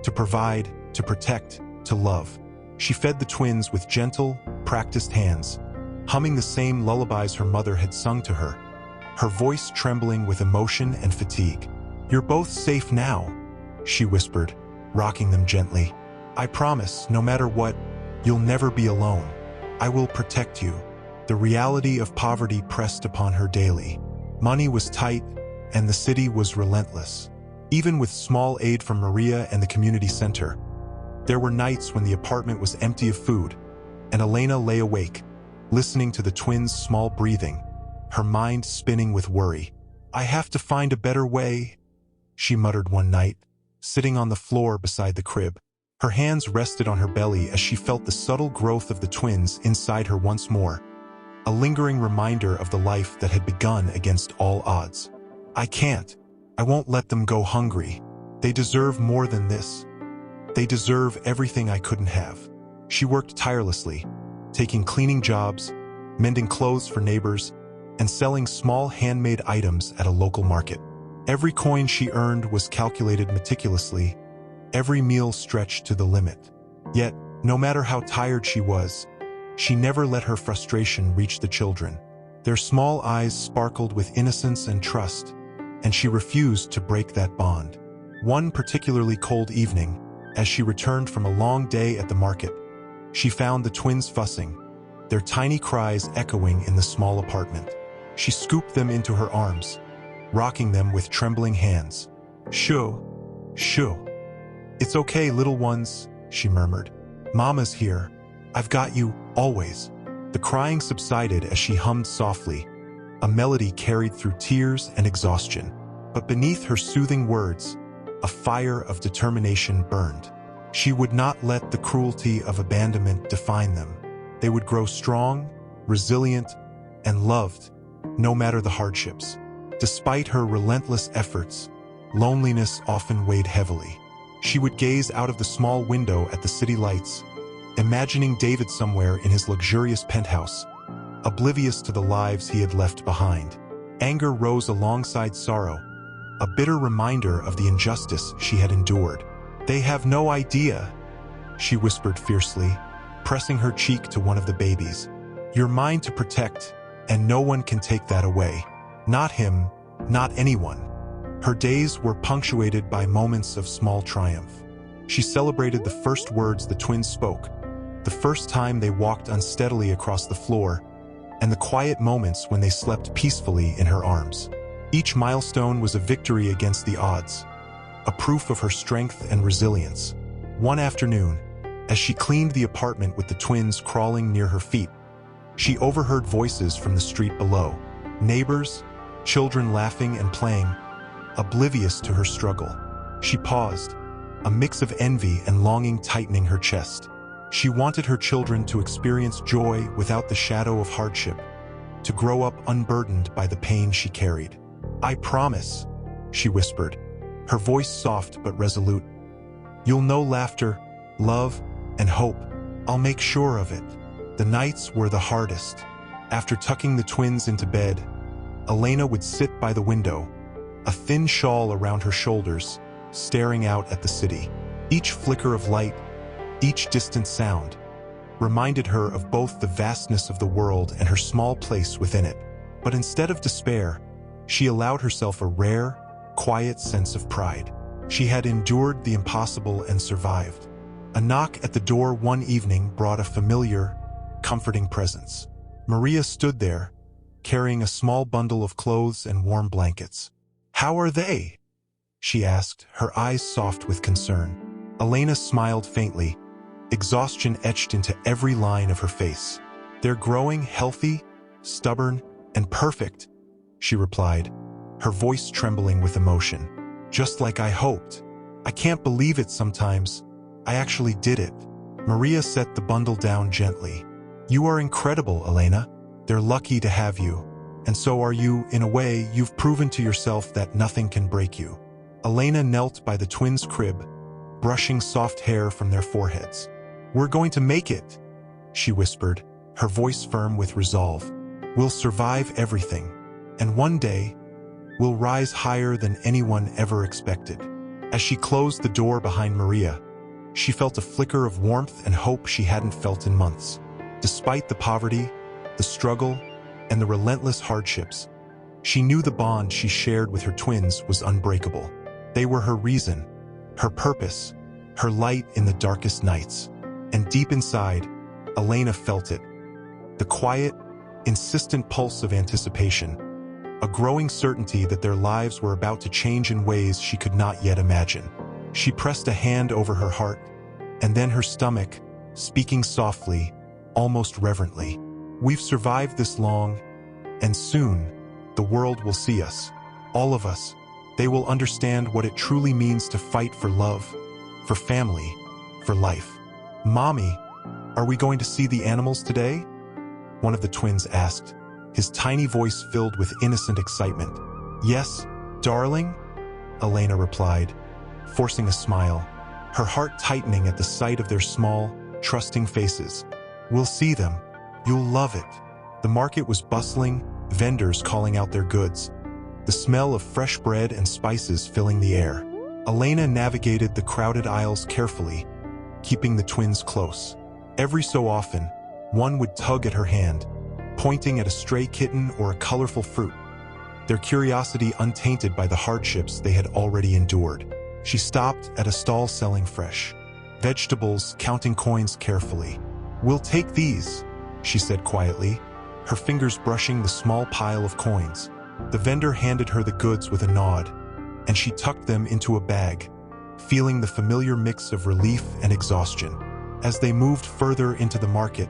To provide, to protect, to love. She fed the twins with gentle, practiced hands, humming the same lullabies her mother had sung to her, her voice trembling with emotion and fatigue. "You're both safe now," she whispered, rocking them gently. "I promise, no matter what, you'll never be alone. I will protect you." The reality of poverty pressed upon her daily. Money was tight, and the city was relentless. Even with small aid from Maria and the community center, there were nights when the apartment was empty of food, and Elena lay awake, listening to the twins' small breathing, her mind spinning with worry. "I have to find a better way," she muttered one night, sitting on the floor beside the crib. Her hands rested on her belly as she felt the subtle growth of the twins inside her once more, a lingering reminder of the life that had begun against all odds. "I can't. I won't let them go hungry. They deserve more than this. They deserve everything I couldn't have." She worked tirelessly, taking cleaning jobs, mending clothes for neighbors, and selling small handmade items at a local market. Every coin she earned was calculated meticulously, every meal stretched to the limit. Yet, no matter how tired she was, she never let her frustration reach the children. Their small eyes sparkled with innocence and trust, and she refused to break that bond. One particularly cold evening, as she returned from a long day at the market, she found the twins fussing, their tiny cries echoing in the small apartment. She scooped them into her arms, rocking them with trembling hands. "Shoo, shoo. It's okay, little ones," she murmured. "Mama's here. I've got you, always." The crying subsided as she hummed softly, a melody carried through tears and exhaustion. But beneath her soothing words, a fire of determination burned. She would not let the cruelty of abandonment define them. They would grow strong, resilient, and loved, no matter the hardships. Despite her relentless efforts, loneliness often weighed heavily. She would gaze out of the small window at the city lights, imagining David somewhere in his luxurious penthouse, oblivious to the lives he had left behind. Anger rose alongside sorrow, a bitter reminder of the injustice she had endured. "They have no idea," she whispered fiercely, pressing her cheek to one of the babies. "You're mine to protect, and no one can take that away. Not him, not anyone." Her days were punctuated by moments of small triumph. She celebrated the first words the twins spoke, the first time they walked unsteadily across the floor, and the quiet moments when they slept peacefully in her arms. Each milestone was a victory against the odds, a proof of her strength and resilience. One afternoon, as she cleaned the apartment with the twins crawling near her feet, she overheard voices from the street below, neighbors, children laughing and playing, oblivious to her struggle. She paused, a mix of envy and longing tightening her chest. She wanted her children to experience joy without the shadow of hardship, to grow up unburdened by the pain she carried. "I promise," she whispered, her voice soft but resolute. "You'll know laughter, love, and hope. I'll make sure of it." The nights were the hardest. After tucking the twins into bed, Elena would sit by the window, a thin shawl around her shoulders, staring out at the city. Each flicker of light, each distant sound, reminded her of both the vastness of the world and her small place within it. But instead of despair, she allowed herself a rare, quiet sense of pride. She had endured the impossible and survived. A knock at the door one evening brought a familiar, comforting presence. Maria stood there, carrying a small bundle of clothes and warm blankets. "How are they?" she asked, her eyes soft with concern. Elena smiled faintly, exhaustion etched into every line of her face. "They're growing healthy, stubborn, and perfect," she replied, her voice trembling with emotion. "Just like I hoped. I can't believe it sometimes. I actually did it." Maria set the bundle down gently. "You are incredible, Elena. They're lucky to have you. And so are you. In a way, you've proven to yourself that nothing can break you." Elena knelt by the twins' crib, brushing soft hair from their foreheads. "We're going to make it," she whispered, her voice firm with resolve. "We'll survive everything. And one day, we'll rise higher than anyone ever expected." As she closed the door behind Maria, she felt a flicker of warmth and hope she hadn't felt in months. Despite the poverty, the struggle, and the relentless hardships, she knew the bond she shared with her twins was unbreakable. They were her reason, her purpose, her light in the darkest nights. And deep inside, Elena felt it. The quiet, insistent pulse of anticipation, a growing certainty that their lives were about to change in ways she could not yet imagine. She pressed a hand over her heart, and then her stomach, speaking softly, almost reverently. "We've survived this long, and soon, the world will see us. All of us. They will understand what it truly means to fight for love, for family, for life." "Mommy, are we going to see the animals today?" one of the twins asked, his tiny voice filled with innocent excitement. "Yes, darling," Elena replied, forcing a smile, her heart tightening at the sight of their small, trusting faces. "We'll see them. You'll love it." The market was bustling, vendors calling out their goods, the smell of fresh bread and spices filling the air. Elena navigated the crowded aisles carefully, keeping the twins close. Every so often, one would tug at her hand, pointing at a stray kitten or a colorful fruit, their curiosity untainted by the hardships they had already endured. She stopped at a stall selling fresh vegetables, counting coins carefully. "We'll take these," she said quietly, her fingers brushing the small pile of coins. The vendor handed her the goods with a nod, and she tucked them into a bag, feeling the familiar mix of relief and exhaustion. As they moved further into the market,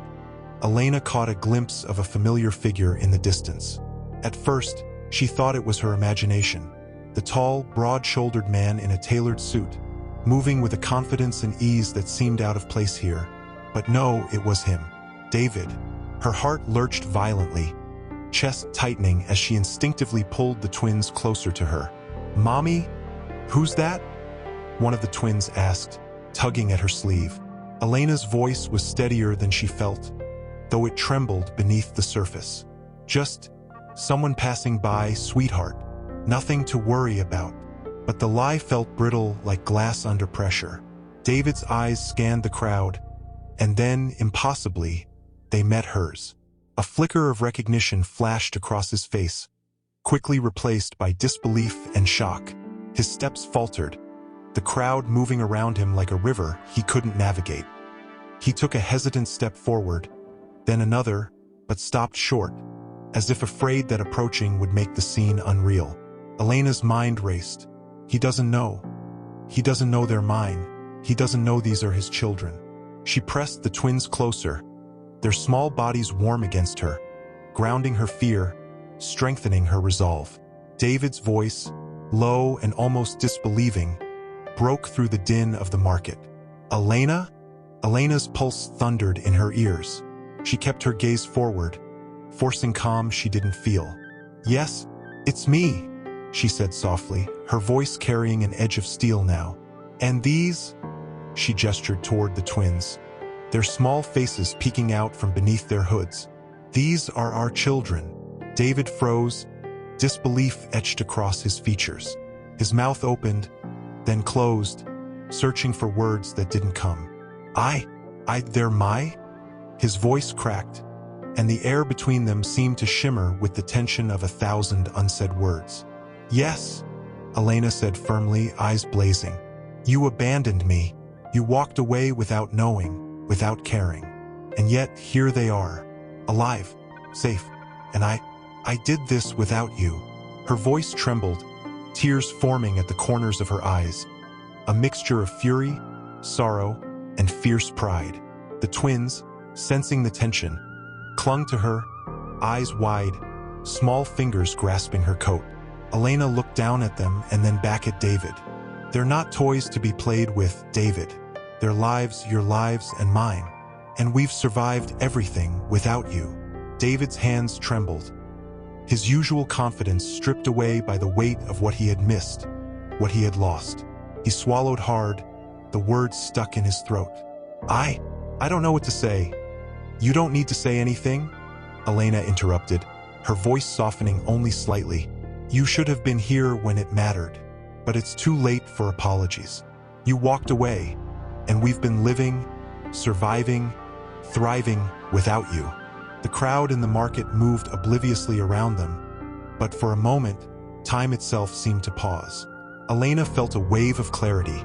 Elena caught a glimpse of a familiar figure in the distance. At first, she thought it was her imagination, the tall, broad-shouldered man in a tailored suit, moving with a confidence and ease that seemed out of place here. But no, it was him, David. Her heart lurched violently, chest tightening as she instinctively pulled the twins closer to her. "Mommy, who's that?" one of the twins asked, tugging at her sleeve. Elena's voice was steadier than she felt, though it trembled beneath the surface. "Just someone passing by, sweetheart. Nothing to worry about." But the lie felt brittle like glass under pressure. David's eyes scanned the crowd, and then, impossibly, they met hers. A flicker of recognition flashed across his face, quickly replaced by disbelief and shock. His steps faltered, the crowd moving around him like a river he couldn't navigate. He took a hesitant step forward, then another, but stopped short, as if afraid that approaching would make the scene unreal. Elena's mind raced. He doesn't know. He doesn't know they're mine. He doesn't know these are his children. She pressed the twins closer, their small bodies warm against her, grounding her fear, strengthening her resolve. David's voice, low and almost disbelieving, broke through the din of the market. "Elena?" Elena's pulse thundered in her ears. She kept her gaze forward, forcing calm she didn't feel. "Yes, it's me," she said softly, her voice carrying an edge of steel now. "And these?" She gestured toward the twins, their small faces peeking out from beneath their hoods. "These are our children." David froze, disbelief etched across his features. His mouth opened, then closed, searching for words that didn't come. They're my?" His voice cracked, and the air between them seemed to shimmer with the tension of 1,000 unsaid words. "Yes," Elena said firmly, eyes blazing. "You abandoned me. You walked away without knowing, without caring. And yet, here they are, alive, safe, and I did this without you." Her voice trembled, tears forming at the corners of her eyes, a mixture of fury, sorrow, and fierce pride. The twins, sensing the tension, clung to her, eyes wide, small fingers grasping her coat. Elena looked down at them and then back at David. "They're not toys to be played with, David. They're lives, your lives and mine. And we've survived everything without you." David's hands trembled, his usual confidence stripped away by the weight of what he had missed, what he had lost. He swallowed hard, the words stuck in his throat. I don't know what to say." "You don't need to say anything," Elena interrupted, her voice softening only slightly. "You should have been here when it mattered, but it's too late for apologies. You walked away, and we've been living, surviving, thriving without you." The crowd in the market moved obliviously around them, but for a moment, time itself seemed to pause. Elena felt a wave of clarity,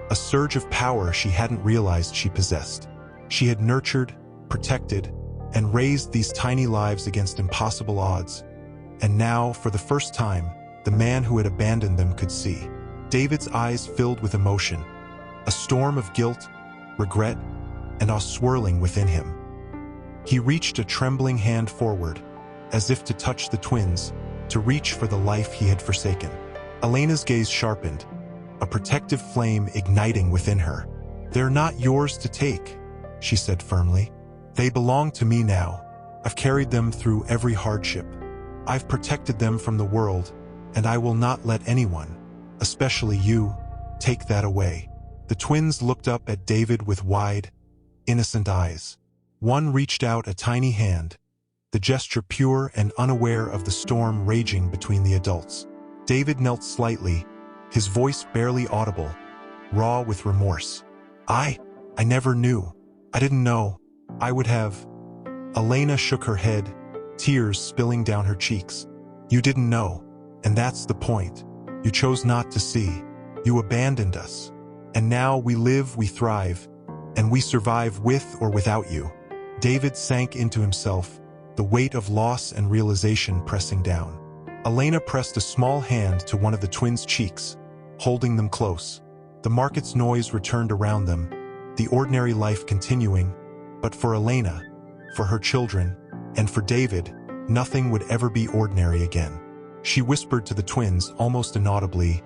a surge of power she hadn't realized she possessed. She had nurtured, protected, and raised these tiny lives against impossible odds. And now, for the first time, the man who had abandoned them could see. David's eyes filled with emotion, a storm of guilt, regret, and awe swirling within him. He reached a trembling hand forward, as if to touch the twins, to reach for the life he had forsaken. Elena's gaze sharpened, a protective flame igniting within her. "They're not yours to take," she said firmly. "They belong to me now. I've carried them through every hardship. I've protected them from the world, and I will not let anyone, especially you, take that away." The twins looked up at David with wide, innocent eyes. One reached out a tiny hand, the gesture pure and unaware of the storm raging between the adults. David knelt slightly, his voice barely audible, raw with remorse. I never knew. I didn't know. I would have." Elena shook her head, tears spilling down her cheeks. "You didn't know, and that's the point. You chose not to see. You abandoned us. And now we live, we thrive, and we survive with or without you." David sank into himself, the weight of loss and realization pressing down. Elena pressed a small hand to one of the twins' cheeks, holding them close. The market's noise returned around them, the ordinary life continuing, but for Elena, for her children, and for David, nothing would ever be ordinary again. She whispered to the twins almost inaudibly,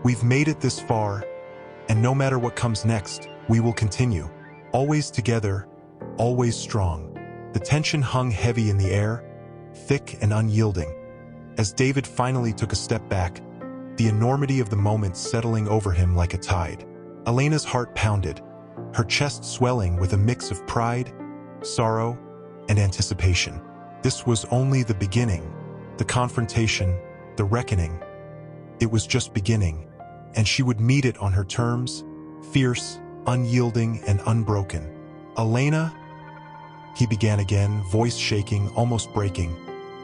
"We've made it this far, and no matter what comes next, we will continue. Always together, always strong." The tension hung heavy in the air, thick and unyielding. As David finally took a step back, the enormity of the moment settling over him like a tide. Elena's heart pounded, her chest swelling with a mix of pride, sorrow, and anticipation. This was only the beginning, the confrontation, the reckoning. It was just beginning, and she would meet it on her terms, fierce, unyielding, and unbroken. "Elena," he began again, voice shaking, almost breaking,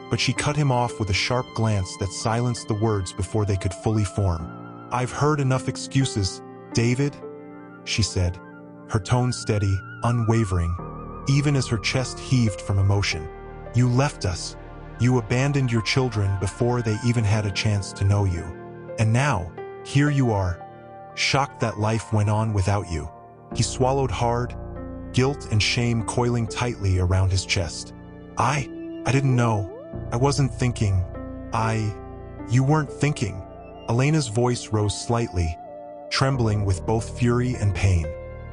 but she cut him off with a sharp glance that silenced the words before they could fully form. "I've heard enough excuses, David," she said, her tone steady, unwavering, even as her chest heaved from emotion. "You left us. You abandoned your children before they even had a chance to know you. And now, here you are, shocked that life went on without you." He swallowed hard, guilt and shame coiling tightly around his chest. I didn't know. I wasn't thinking. You weren't thinking." Elena's voice rose slightly, trembling with both fury and pain.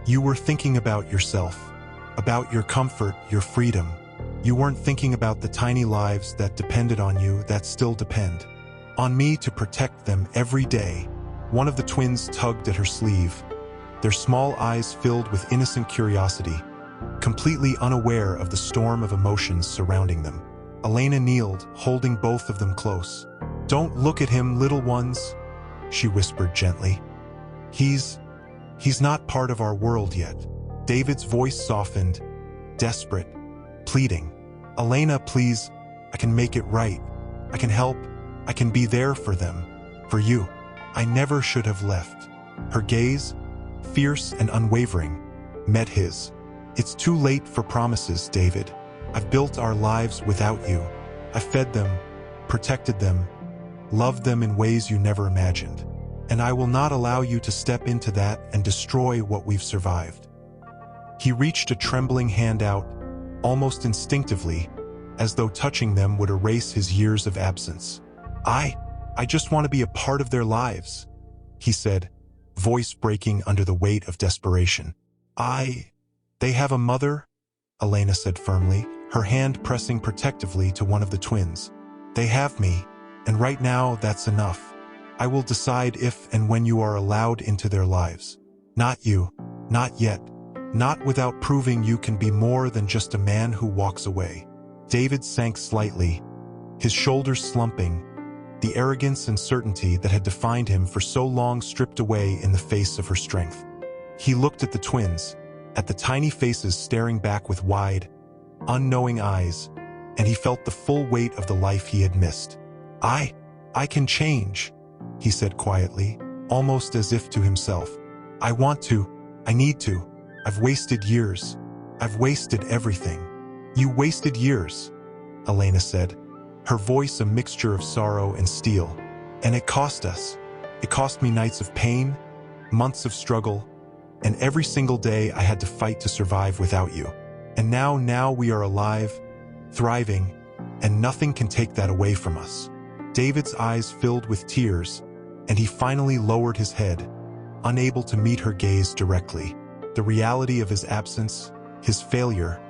"You were thinking about yourself, about your comfort, your freedom. You weren't thinking about the tiny lives that depended on you, that still depend on me to protect them every day." One of the twins tugged at her sleeve, their small eyes filled with innocent curiosity, completely unaware of the storm of emotions surrounding them. Elena kneeled, holding both of them close. "Don't look at him, little ones," she whispered gently. He's not part of our world yet." David's voice softened, desperate, pleading. "Elena, please, I can make it right. I can help. I can be there for them, for you. I never should have left." Her gaze, fierce and unwavering, met his. "It's too late for promises, David. I've built our lives without you. I fed them, protected them, loved them in ways you never imagined. And I will not allow you to step into that and destroy what we've survived." He reached a trembling hand out, almost instinctively, as though touching them would erase his years of absence. I just want to be a part of their lives," he said, voice breaking under the weight of desperation. They have a mother," Elena said firmly, her hand pressing protectively to one of the twins. "They have me, and right now that's enough. I will decide if and when you are allowed into their lives. Not you, not yet, not without proving you can be more than just a man who walks away." David sank slightly, his shoulders slumping, the arrogance and certainty that had defined him for so long stripped away in the face of her strength. He looked at the twins, at the tiny faces staring back with wide, unknowing eyes, and he felt the full weight of the life he had missed. I can change," he said quietly, almost as if to himself. "I want to. I need to. I've wasted years. I've wasted everything." "You wasted years," Elena said, her voice a mixture of sorrow and steel. "And it cost us. It cost me nights of pain, months of struggle, and every single day I had to fight to survive without you. And now we are alive, thriving, and nothing can take that away from us." David's eyes filled with tears, and he finally lowered his head, unable to meet her gaze directly. The reality of his absence, his failure,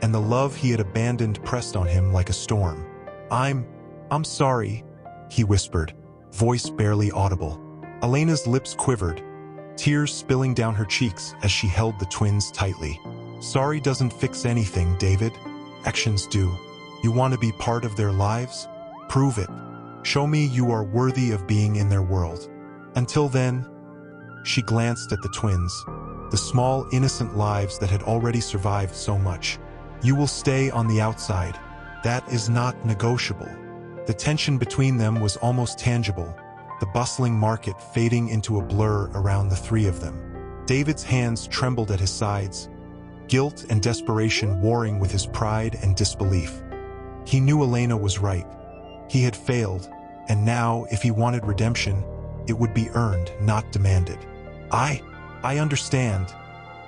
and the love he had abandoned pressed on him like a storm. I'm sorry," he whispered, voice barely audible. Elena's lips quivered, tears spilling down her cheeks as she held the twins tightly. "Sorry doesn't fix anything, David. Actions do. You want to be part of their lives? Prove it. Show me you are worthy of being in their world. Until then," she glanced at the twins, the small, innocent lives that had already survived so much. "You will stay on the outside. That is not negotiable." The tension between them was almost tangible, the bustling market fading into a blur around the three of them. David's hands trembled at his sides, guilt and desperation warring with his pride and disbelief. He knew Elena was right. He had failed, and now, if he wanted redemption, it would be earned, not demanded. I understand,"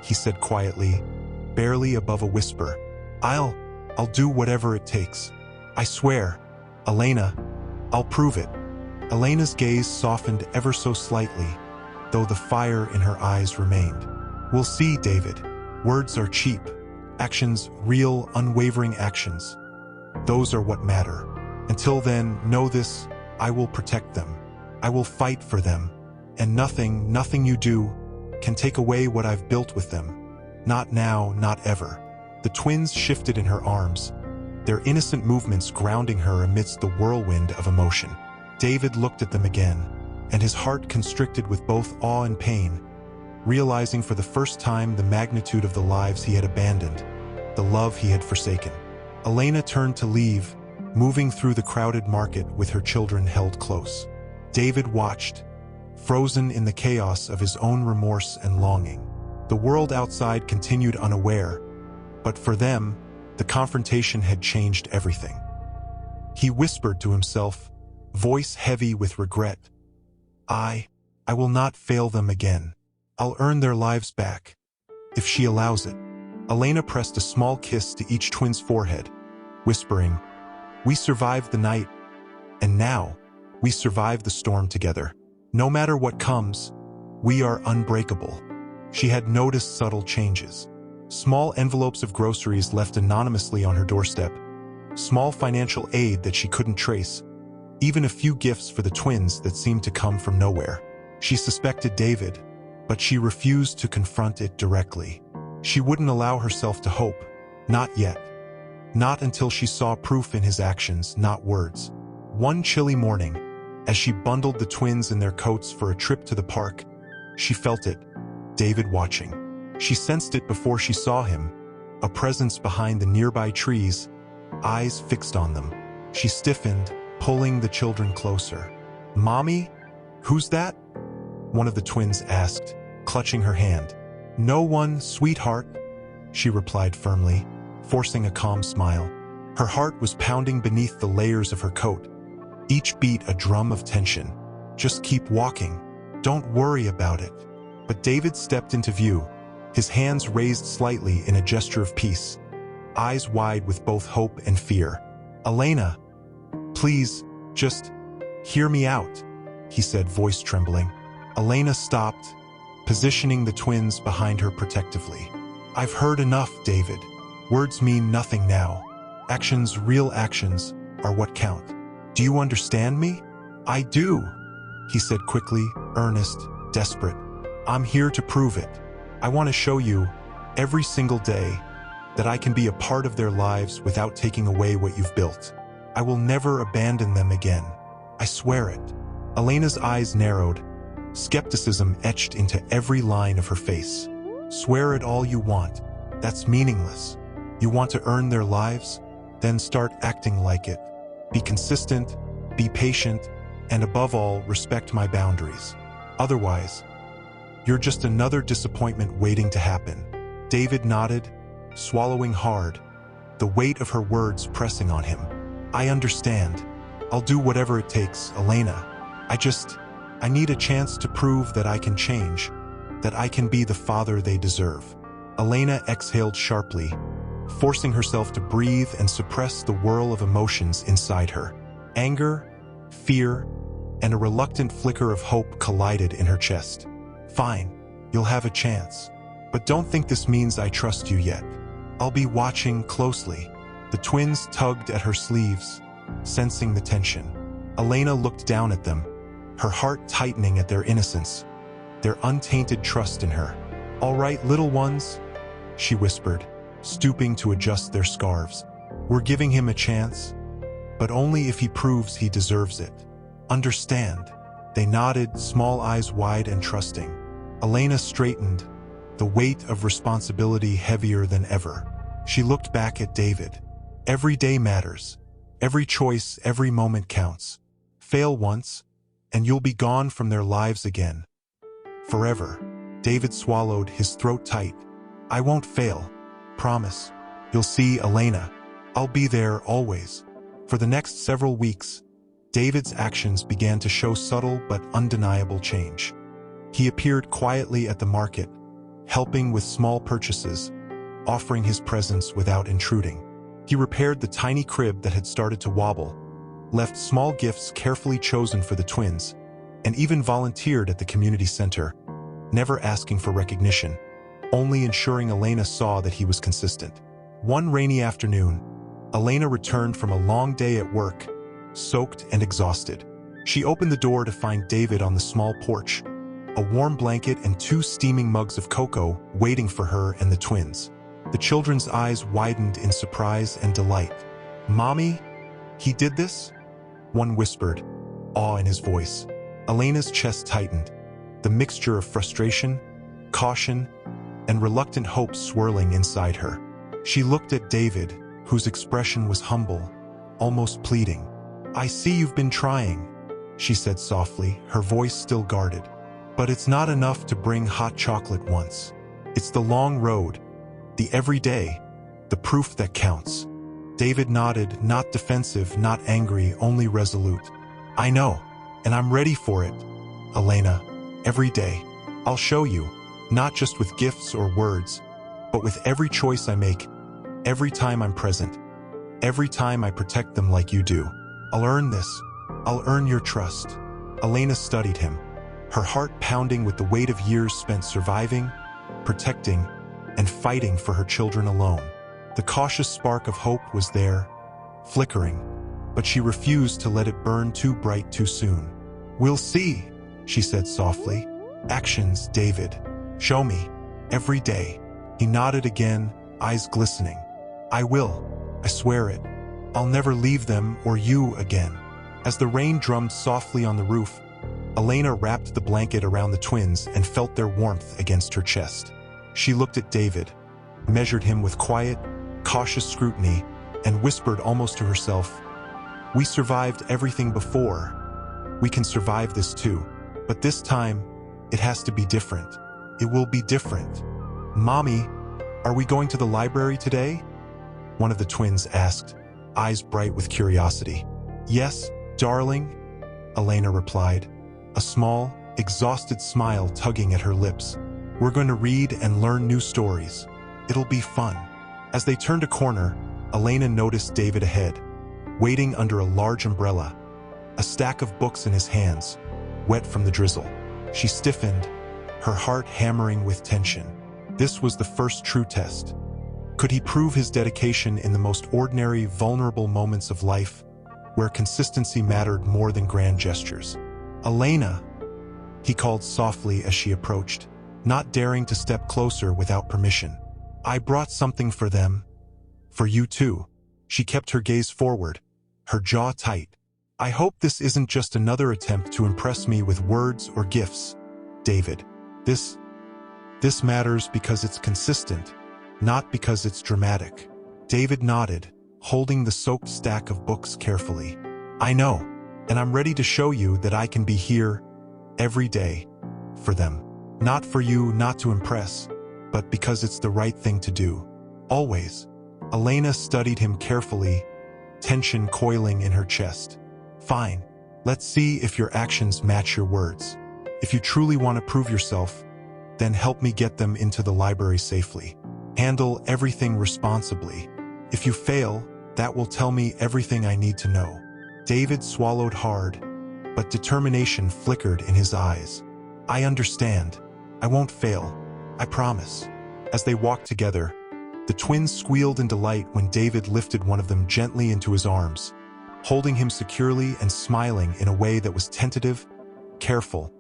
he said quietly, barely above a whisper. I'll do whatever it takes. I swear. Elena, I'll prove it." Elena's gaze softened ever so slightly, though the fire in her eyes remained. "We'll see, David. Words are cheap. Actions, real, unwavering actions. Those are what matter. Until then, know this, I will protect them. I will fight for them. And nothing you do can take away what I've built with them. Not now, not ever." The twins shifted in her arms, their innocent movements grounding her amidst the whirlwind of emotion. David looked at them again, and his heart constricted with both awe and pain, realizing for the first time the magnitude of the lives he had abandoned, the love he had forsaken. Elena turned to leave, moving through the crowded market with her children held close. David watched, frozen in the chaos of his own remorse and longing. The world outside continued unaware, but for them, the confrontation had changed everything. He whispered to himself, voice heavy with regret, I will not fail them again. I'll earn their lives back, if she allows it." Elena pressed a small kiss to each twin's forehead, whispering, "We survived the night, and now we survive the storm together. No matter what comes, we are unbreakable." She had noticed subtle changes. Small envelopes of groceries left anonymously on her doorstep, small financial aid that she couldn't trace, even a few gifts for the twins that seemed to come from nowhere. She suspected David, but she refused to confront it directly. She wouldn't allow herself to hope, not yet. Not until she saw proof in his actions, not words. One chilly morning, as she bundled the twins in their coats for a trip to the park, she felt it, David watching. She sensed it before she saw him, a presence behind the nearby trees, eyes fixed on them. She stiffened, pulling the children closer. "Mommy? Who's that?" one of the twins asked, clutching her hand. "No one, sweetheart," she replied firmly, forcing a calm smile. Her heart was pounding beneath the layers of her coat, each beat a drum of tension. "Just keep walking. Don't worry about it." But David stepped into view, his hands raised slightly in a gesture of peace, eyes wide with both hope and fear. "Elena, please, just hear me out," he said, voice trembling. Elena stopped, positioning the twins behind her protectively. "I've heard enough, David. Words mean nothing now. Actions, real actions, are what count. Do you understand me?" "I do," he said quickly, earnest, desperate. "I'm here to prove it. I want to show you, every single day, that I can be a part of their lives without taking away what you've built. I will never abandon them again. I swear it." Elena's eyes narrowed, skepticism etched into every line of her face. "Swear it all you want. That's meaningless. You want to earn their lives? Then start acting like it. Be consistent, be patient, and above all, respect my boundaries. Otherwise, you're just another disappointment waiting to happen." David nodded, swallowing hard, the weight of her words pressing on him. "I understand. I'll do whatever it takes, Elena. I need a chance to prove that I can change, that I can be the father they deserve." Elena exhaled sharply, forcing herself to breathe and suppress the whirl of emotions inside her. Anger, fear, and a reluctant flicker of hope collided in her chest. "Fine, you'll have a chance. But don't think this means I trust you yet. I'll be watching closely." The twins tugged at her sleeves, sensing the tension. Elena looked down at them, her heart tightening at their innocence, their untainted trust in her. "All right, little ones," she whispered, stooping to adjust their scarves. "We're giving him a chance, but only if he proves he deserves it. Understand?" They nodded, small eyes wide and trusting. Elena straightened, the weight of responsibility heavier than ever. She looked back at David. Every day matters. Every choice, every moment counts. Fail once, and you'll be gone from their lives again. Forever. David swallowed, his throat tight. "I won't fail. Promise. You'll see, Elena. I'll be there always." For the next several weeks, David's actions began to show subtle but undeniable change. He appeared quietly at the market, helping with small purchases, offering his presence without intruding. He repaired the tiny crib that had started to wobble, left small gifts carefully chosen for the twins, and even volunteered at the community center, never asking for recognition, only ensuring Elena saw that he was consistent. One rainy afternoon, Elena returned from a long day at work, soaked and exhausted. She opened the door to find David on the small porch, a warm blanket and 2 steaming mugs of cocoa waiting for her and the twins. The children's eyes widened in surprise and delight. "Mommy, he did this?" one whispered, awe in his voice. Elena's chest tightened, the mixture of frustration, caution, and reluctant hope swirling inside her. She looked at David, whose expression was humble, almost pleading. "I see you've been trying," she said softly, her voice still guarded. "But it's not enough to bring hot chocolate once. It's the long road, the everyday, the proof that counts." David nodded, not defensive, not angry, only resolute. "I know, and I'm ready for it, Elena. Every day. I'll show you, not just with gifts or words, but with every choice I make, every time I'm present, every time I protect them like you do. I'll earn this. I'll earn your trust." Elena studied him, her heart pounding with the weight of years spent surviving, protecting, and fighting for her children alone. The cautious spark of hope was there, flickering, but she refused to let it burn too bright too soon. "We'll see," she said softly. "Actions, David. Show me. Every day." He nodded again, eyes glistening. "I will. I swear it. I'll never leave them or you again." As the rain drummed softly on the roof, Elena wrapped the blanket around the twins and felt their warmth against her chest. She looked at David, measured him with quiet, cautious scrutiny, and whispered almost to herself, "We survived everything before. We can survive this too. But this time, it has to be different. It will be different." "Mommy, are we going to the library today?" one of the twins asked, eyes bright with curiosity. "Yes, darling," Elena replied, a small, exhausted smile tugging at her lips. We're going to read and learn new stories. It'll be fun." As they turned a corner, Elena noticed David ahead, waiting under a large umbrella, a stack of books in his hands, wet from the drizzle. She stiffened, her heart hammering with tension. This was the first true test. Could he prove his dedication in the most ordinary, vulnerable moments of life, where consistency mattered more than grand gestures? "Elena," he called softly as she approached, not daring to step closer without permission. "I brought something for them. For you too." She kept her gaze forward, her jaw tight. "I hope this isn't just another attempt to impress me with words or gifts, David. This matters because it's consistent, not because it's dramatic." David nodded, holding the soaked stack of books carefully. "I know, and I'm ready to show you that I can be here every day for them. Not for you, not to impress, but because it's the right thing to do. Always." Elena studied him carefully, tension coiling in her chest. "Fine. Let's see if your actions match your words. If you truly want to prove yourself, then help me get them into the library safely. Handle everything responsibly. If you fail, that will tell me everything I need to know." David swallowed hard, but determination flickered in his eyes. "I understand. I won't fail. I promise." As they walked together, the twins squealed in delight when David lifted one of them gently into his arms, holding him securely and smiling in a way that was tentative, careful,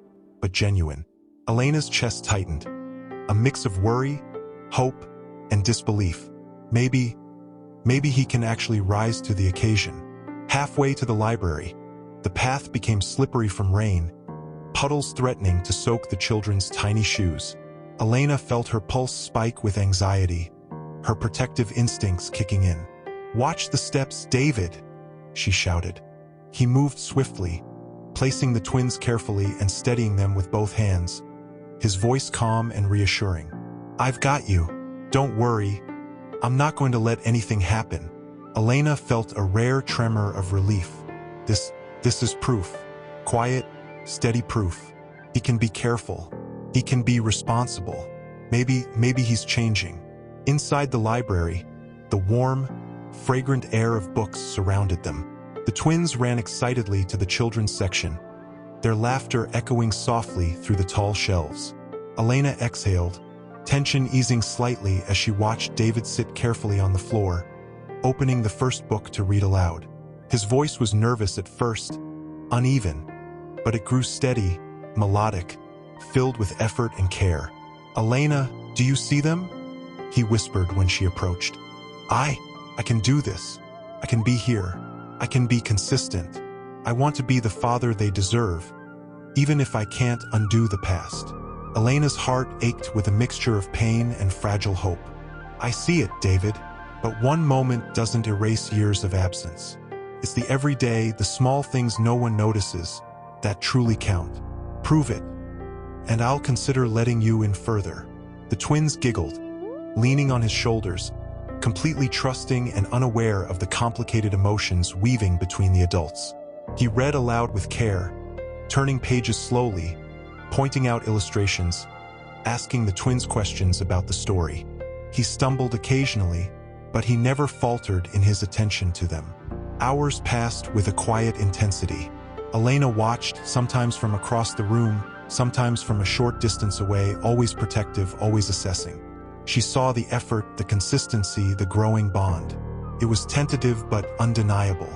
but genuine. Elena's chest tightened, a mix of worry, hope, and disbelief. Maybe he can actually rise to the occasion. Halfway to the library, the path became slippery from rain, puddles threatening to soak the children's tiny shoes. Elena felt her pulse spike with anxiety, her protective instincts kicking in. "Watch the steps, David," she shouted. He moved swiftly, placing the twins carefully and steadying them with both hands, his voice calm and reassuring. "I've got you. Don't worry. I'm not going to let anything happen." Elena felt a rare tremor of relief. This is proof. Quiet, steady proof. He can be careful. He can be responsible. Maybe he's changing. Inside the library, the warm, fragrant air of books surrounded them. The twins ran excitedly to the children's section, their laughter echoing softly through the tall shelves. Elena exhaled, tension easing slightly as she watched David sit carefully on the floor, opening the first book to read aloud. His voice was nervous at first, uneven, but it grew steady, melodic, filled with effort and care. "Elena, do you see them?" he whispered when she approached. I can do this. I can be here. I can be consistent. I want to be the father they deserve, even if I can't undo the past." Elena's heart ached with a mixture of pain and fragile hope. "I see it, David, but one moment doesn't erase years of absence. It's the everyday, the small things no one notices, that truly count. Prove it, and I'll consider letting you in further." The twins giggled, leaning on his shoulders, completely trusting and unaware of the complicated emotions weaving between the adults. He read aloud with care, turning pages slowly, pointing out illustrations, asking the twins questions about the story. He stumbled occasionally, but he never faltered in his attention to them. Hours passed with a quiet intensity. Elena watched, sometimes from across the room, sometimes from a short distance away, always protective, always assessing. She saw the effort, the consistency, the growing bond. It was tentative but undeniable.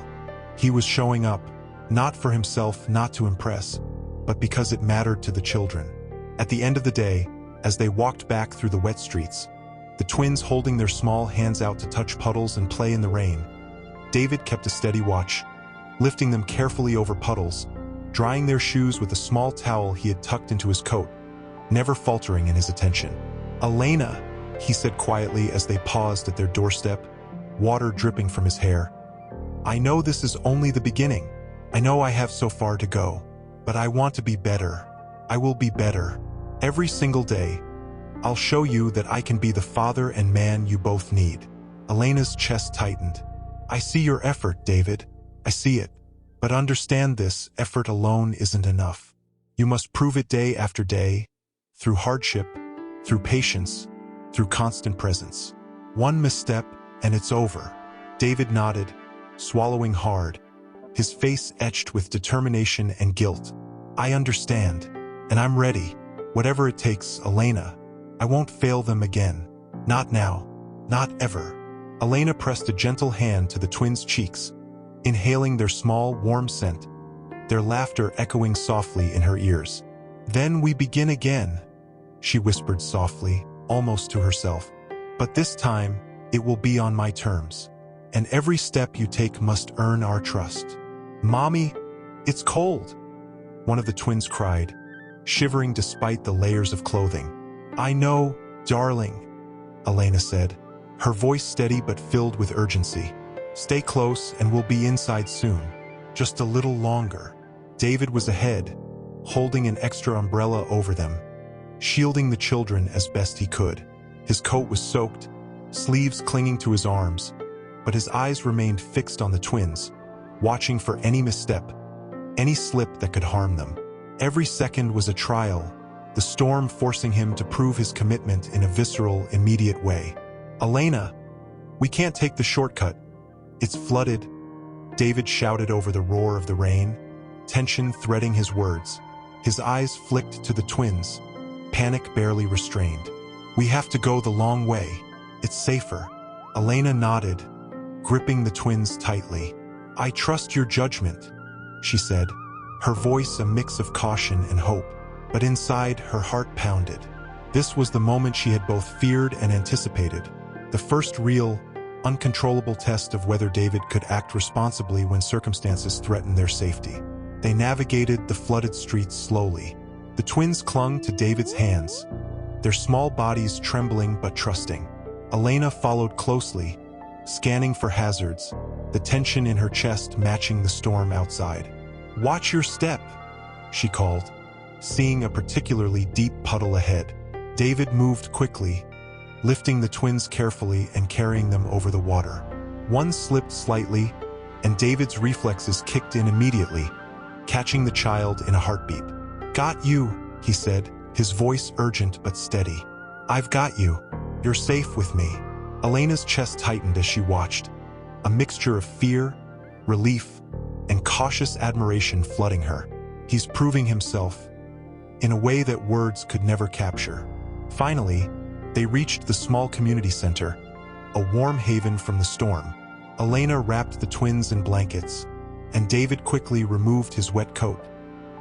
He was showing up, not for himself, not to impress, but because it mattered to the children. At the end of the day, as they walked back through the wet streets, the twins holding their small hands out to touch puddles and play in the rain, David kept a steady watch, lifting them carefully over puddles, drying their shoes with a small towel he had tucked into his coat, never faltering in his attention. "Elena," he said quietly as they paused at their doorstep, water dripping from his hair. "I know this is only the beginning. I know I have so far to go, but I want to be better. I will be better. Every single day, I'll show you that I can be the father and man you both need." Elena's chest tightened. "I see your effort, David. I see it. But understand this, effort alone isn't enough. You must prove it day after day, through hardship, through patience, through constant presence. One misstep, and it's over. David nodded, swallowing hard, his face etched with determination and guilt. I understand, and I'm ready. Whatever it takes, Elena. I won't fail them again. Not now. Not ever. Elena pressed a gentle hand to the twins' cheeks, inhaling their small, warm scent, their laughter echoing softly in her ears. Then we begin again, she whispered softly, almost to herself. But this time, it will be on my terms. And every step you take must earn our trust. Mommy, it's cold, one of the twins cried, shivering despite the layers of clothing. I know, darling, Elena said, her voice steady but filled with urgency. Stay close and we'll be inside soon. Just a little longer. David was ahead, holding an extra umbrella over them, shielding the children as best he could. His coat was soaked, sleeves clinging to his arms, but his eyes remained fixed on the twins, watching for any misstep, any slip that could harm them. Every second was a trial, the storm forcing him to prove his commitment in a visceral, immediate way. Elena, we can't take the shortcut. It's flooded, David shouted over the roar of the rain, tension threading his words. His eyes flicked to the twins, panic barely restrained. We have to go the long way. It's safer. Elena nodded, gripping the twins tightly. I trust your judgment, she said, her voice a mix of caution and hope, but inside her heart pounded. This was the moment she had both feared and anticipated, the first real, uncontrollable test of whether David could act responsibly when circumstances threatened their safety. They navigated the flooded streets slowly. The twins clung to David's hands, their small bodies trembling but trusting. Elena followed closely, scanning for hazards, the tension in her chest matching the storm outside. Watch your step, she called, seeing a particularly deep puddle ahead. David moved quickly, lifting the twins carefully and carrying them over the water. One slipped slightly, and David's reflexes kicked in immediately, catching the child in a heartbeat. Got you, he said, his voice urgent but steady. I've got you. You're safe with me. Elena's chest tightened as she watched, a mixture of fear, relief, and cautious admiration flooding her. He's proving himself in a way that words could never capture. Finally, they reached the small community center, a warm haven from the storm. Elena wrapped the twins in blankets, and David quickly removed his wet coat,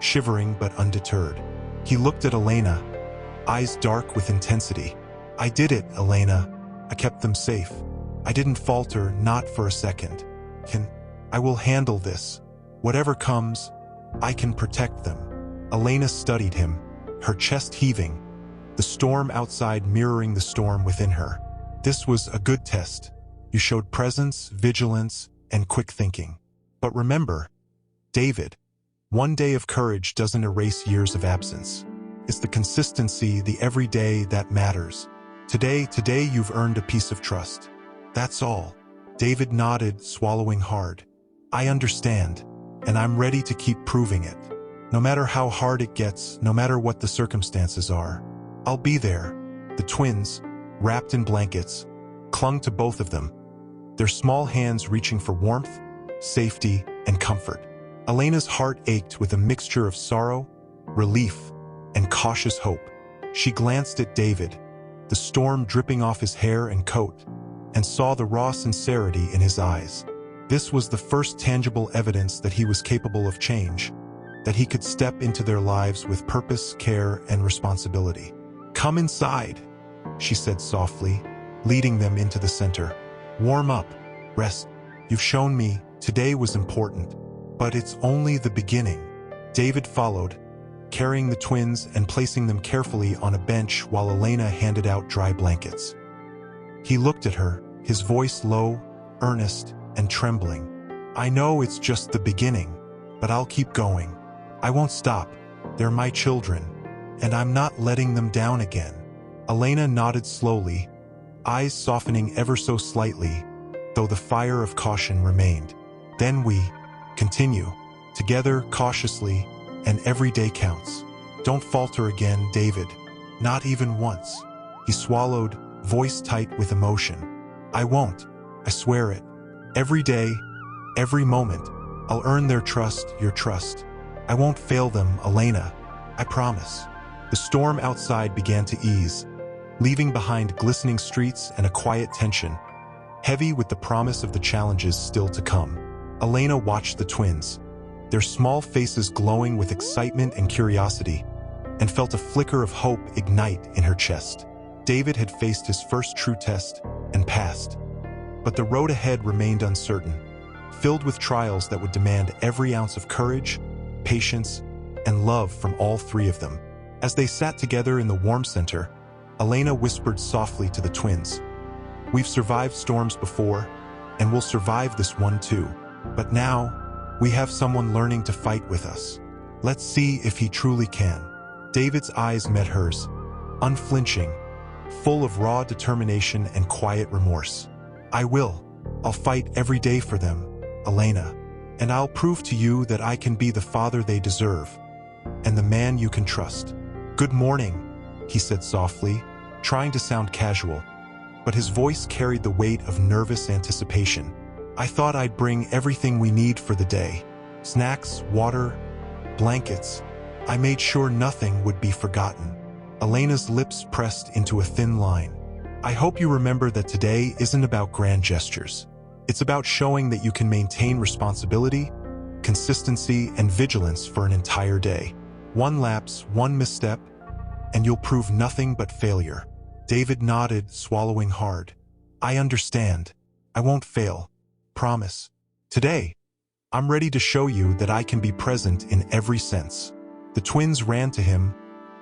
shivering but undeterred. He looked at Elena, eyes dark with intensity. I did it, Elena. I kept them safe. I didn't falter, not for a second. I will handle this. Whatever comes, I can protect them. Elena studied him, her chest heaving, the storm outside mirroring the storm within her. This was a good test. You showed presence, vigilance, and quick thinking. But remember, David, one day of courage doesn't erase years of absence. It's the consistency, the everyday that matters. Today you've earned a piece of trust. That's all. David nodded, swallowing hard. I understand, and I'm ready to keep proving it. No matter how hard it gets, no matter what the circumstances are, I'll be there. The twins, wrapped in blankets, clung to both of them, their small hands reaching for warmth, safety, and comfort. Elena's heart ached with a mixture of sorrow, relief, and cautious hope. She glanced at David, the storm dripping off his hair and coat, and saw the raw sincerity in his eyes. This was the first tangible evidence that he was capable of change, that he could step into their lives with purpose, care, and responsibility. Come inside, she said softly, leading them into the center. Warm up, rest. You've shown me today was important, but it's only the beginning. David followed, carrying the twins and placing them carefully on a bench while Elena handed out dry blankets. He looked at her, his voice low, earnest, and trembling. I know it's just the beginning, but I'll keep going. I won't stop. They're my children, and I'm not letting them down again. Elena nodded slowly, eyes softening ever so slightly, though the fire of caution remained. Then we continue, together, cautiously, and every day counts. Don't falter again, David. Not even once. He swallowed, voice tight with emotion. I won't. I swear it. Every day, every moment, I'll earn their trust, your trust. I won't fail them, Elena. I promise. The storm outside began to ease, leaving behind glistening streets and a quiet tension, heavy with the promise of the challenges still to come. Elena watched the twins, their small faces glowing with excitement and curiosity, and felt a flicker of hope ignite in her chest. David had faced his first true test and passed, but the road ahead remained uncertain, filled with trials that would demand every ounce of courage, patience, and love from all three of them. As they sat together in the warm center, Elena whispered softly to the twins, "We've survived storms before, and we'll survive this one too. But now, we have someone learning to fight with us. Let's see if he truly can." David's eyes met hers, unflinching, full of raw determination and quiet remorse. "I will. I'll fight every day for them, Elena. And I'll prove to you that I can be the father they deserve, and the man you can trust." "Good morning," he said softly, trying to sound casual, but his voice carried the weight of nervous anticipation. "I thought I'd bring everything we need for the day. Snacks, water, blankets. I made sure nothing would be forgotten." Elena's lips pressed into a thin line. "I hope you remember that today isn't about grand gestures. It's about showing that you can maintain responsibility, consistency, and vigilance for an entire day. One lapse, one misstep, and you'll prove nothing but failure." David nodded, swallowing hard. "I understand. I won't fail. Promise. Today, I'm ready to show you that I can be present in every sense." The twins ran to him,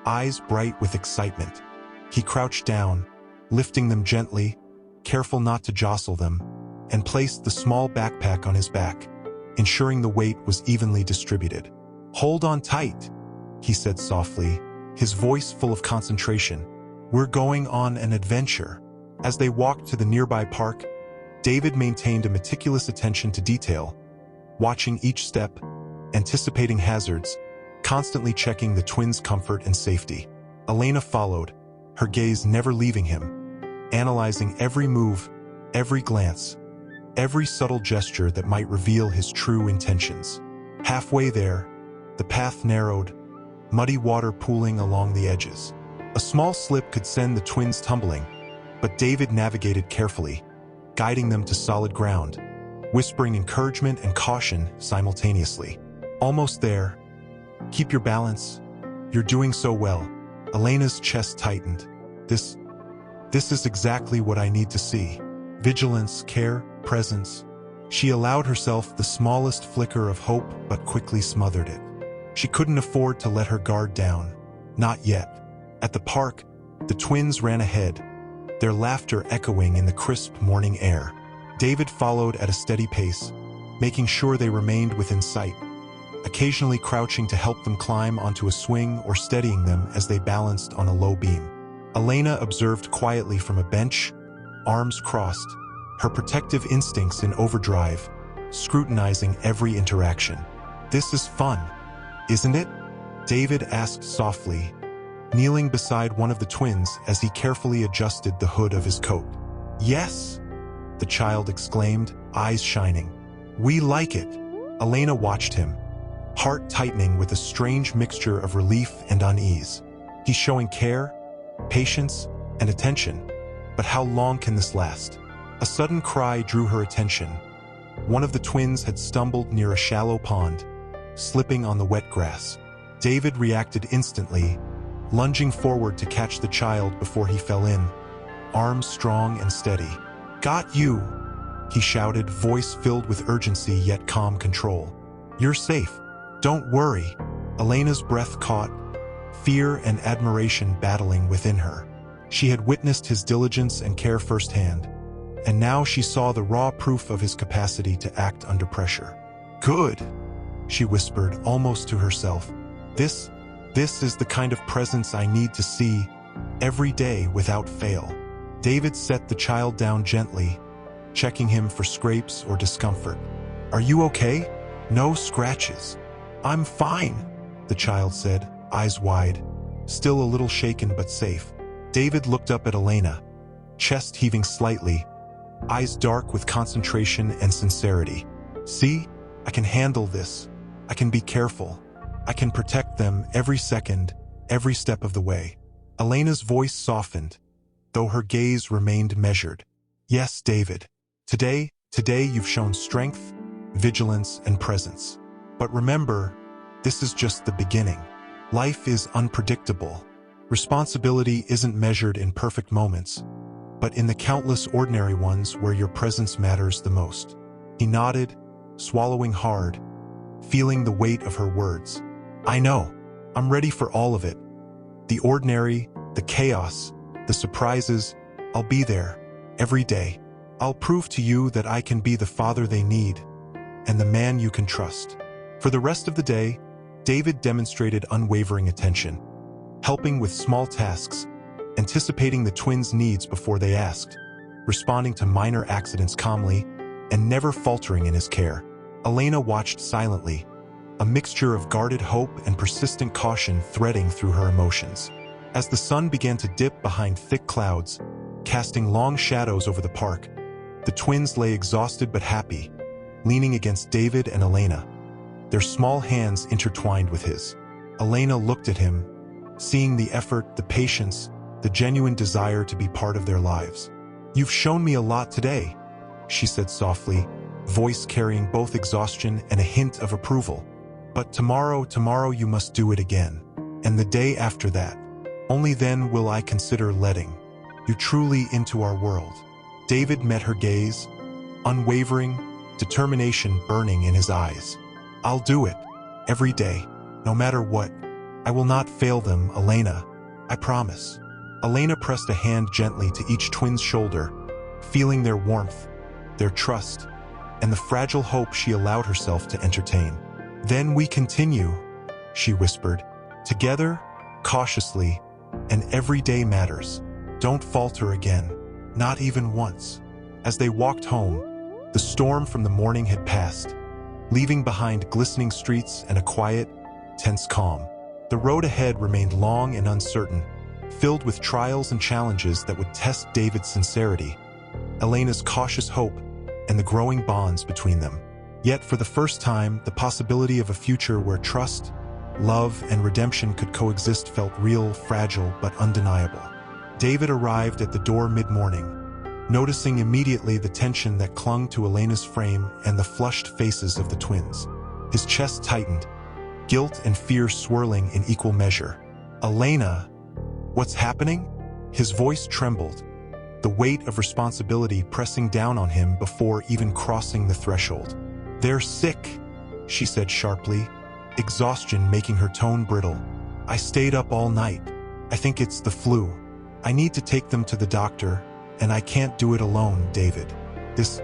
eyes bright with excitement. He crouched down, lifting them gently, careful not to jostle them, and placed the small backpack on his back, ensuring the weight was evenly distributed. "Hold on tight," he said softly, his voice full of concentration. "We're going on an adventure." As they walked to the nearby park, David maintained a meticulous attention to detail, watching each step, anticipating hazards, constantly checking the twins' comfort and safety. Elena followed, her gaze never leaving him, analyzing every move, every glance, every subtle gesture that might reveal his true intentions. Halfway there, the path narrowed, muddy water pooling along the edges. A small slip could send the twins tumbling, but David navigated carefully, guiding them to solid ground, whispering encouragement and caution simultaneously. "Almost there. Keep your balance. You're doing so well." Elena's chest tightened. This is exactly what I need to see. Vigilance, care, presence. She allowed herself the smallest flicker of hope but quickly smothered it. She couldn't afford to let her guard down. Not yet. At the park, the twins ran ahead, their laughter echoing in the crisp morning air. David followed at a steady pace, making sure they remained within sight, occasionally crouching to help them climb onto a swing or steadying them as they balanced on a low beam. Elena observed quietly from a bench, arms crossed, her protective instincts in overdrive, scrutinizing every interaction. "This is fun, isn't it?" David asked softly, kneeling beside one of the twins as he carefully adjusted the hood of his coat. "Yes," the child exclaimed, eyes shining. "We like it." Elena watched him, heart tightening with a strange mixture of relief and unease. He's showing care, patience, and attention, but how long can this last? A sudden cry drew her attention. One of the twins had stumbled near a shallow pond, slipping on the wet grass. David reacted instantly, lunging forward to catch the child before he fell in, arms strong and steady. "Got you," he shouted, voice filled with urgency yet calm control. "You're safe. Don't worry." Elena's breath caught, fear and admiration battling within her. She had witnessed his diligence and care firsthand, and now she saw the raw proof of his capacity to act under pressure. "Good," she whispered, almost to herself. This is the kind of presence I need to see every day without fail." David set the child down gently, checking him for scrapes or discomfort. "Are you okay? No scratches?" "I'm fine," the child said, eyes wide, still a little shaken but safe. David looked up at Elena, chest heaving slightly, eyes dark with concentration and sincerity. See, I can handle this. I can be careful. I can protect them every second, every step of the way. Elena's voice softened, though her gaze remained measured. Yes, David. Today you've shown strength, vigilance, and presence. But remember, this is just the beginning. Life is unpredictable. Responsibility isn't measured in perfect moments, but in the countless ordinary ones where your presence matters the most. He nodded, swallowing hard, feeling the weight of her words. I know. I'm ready for all of it. The ordinary, the chaos, the surprises. I'll be there, every day. I'll prove to you that I can be the father they need, and the man you can trust. For the rest of the day, David demonstrated unwavering attention, helping with small tasks, anticipating the twins' needs before they asked, responding to minor accidents calmly, and never faltering in his care. Elena watched silently, a mixture of guarded hope and persistent caution threading through her emotions. As the sun began to dip behind thick clouds, casting long shadows over the park, the twins lay exhausted but happy, leaning against David and Elena, their small hands intertwined with his. Elena looked at him, seeing the effort, the patience, the genuine desire to be part of their lives. You've shown me a lot today, she said softly, voice carrying both exhaustion and a hint of approval. But tomorrow you must do it again. And the day after that. Only then will I consider letting you truly into our world. David met her gaze, unwavering, determination burning in his eyes. I'll do it, every day, no matter what. I will not fail them, Elena, I promise. Elena pressed a hand gently to each twin's shoulder, feeling their warmth, their trust, and the fragile hope she allowed herself to entertain. Then we continue, she whispered, together, cautiously, and every day matters. Don't falter again, not even once. As they walked home, the storm from the morning had passed, leaving behind glistening streets and a quiet, tense calm. The road ahead remained long and uncertain, filled with trials and challenges that would test David's sincerity, Elena's cautious hope, and the growing bonds between them. Yet for the first time, the possibility of a future where trust, love, and redemption could coexist felt real, fragile, but undeniable. David arrived at the door mid-morning, noticing immediately the tension that clung to Elena's frame and the flushed faces of the twins. His chest tightened, guilt and fear swirling in equal measure. Elena, what's happening? His voice trembled, the weight of responsibility pressing down on him before even crossing the threshold. They're sick, she said sharply, exhaustion making her tone brittle. I stayed up all night. I think it's the flu. I need to take them to the doctor, and I can't do it alone, David. This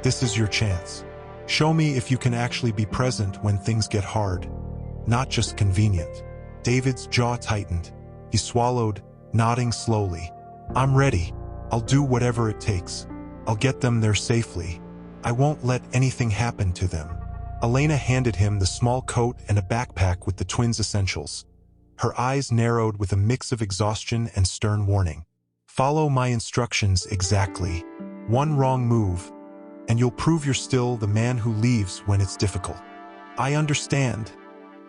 is your chance. Show me if you can actually be present when things get hard, not just convenient. David's jaw tightened. He swallowed, nodding slowly. I'm ready. I'll do whatever it takes. I'll get them there safely. I won't let anything happen to them. Elena handed him the small coat and a backpack with the twins' essentials. Her eyes narrowed with a mix of exhaustion and stern warning. Follow my instructions exactly. One wrong move, and you'll prove you're still the man who leaves when it's difficult. I understand,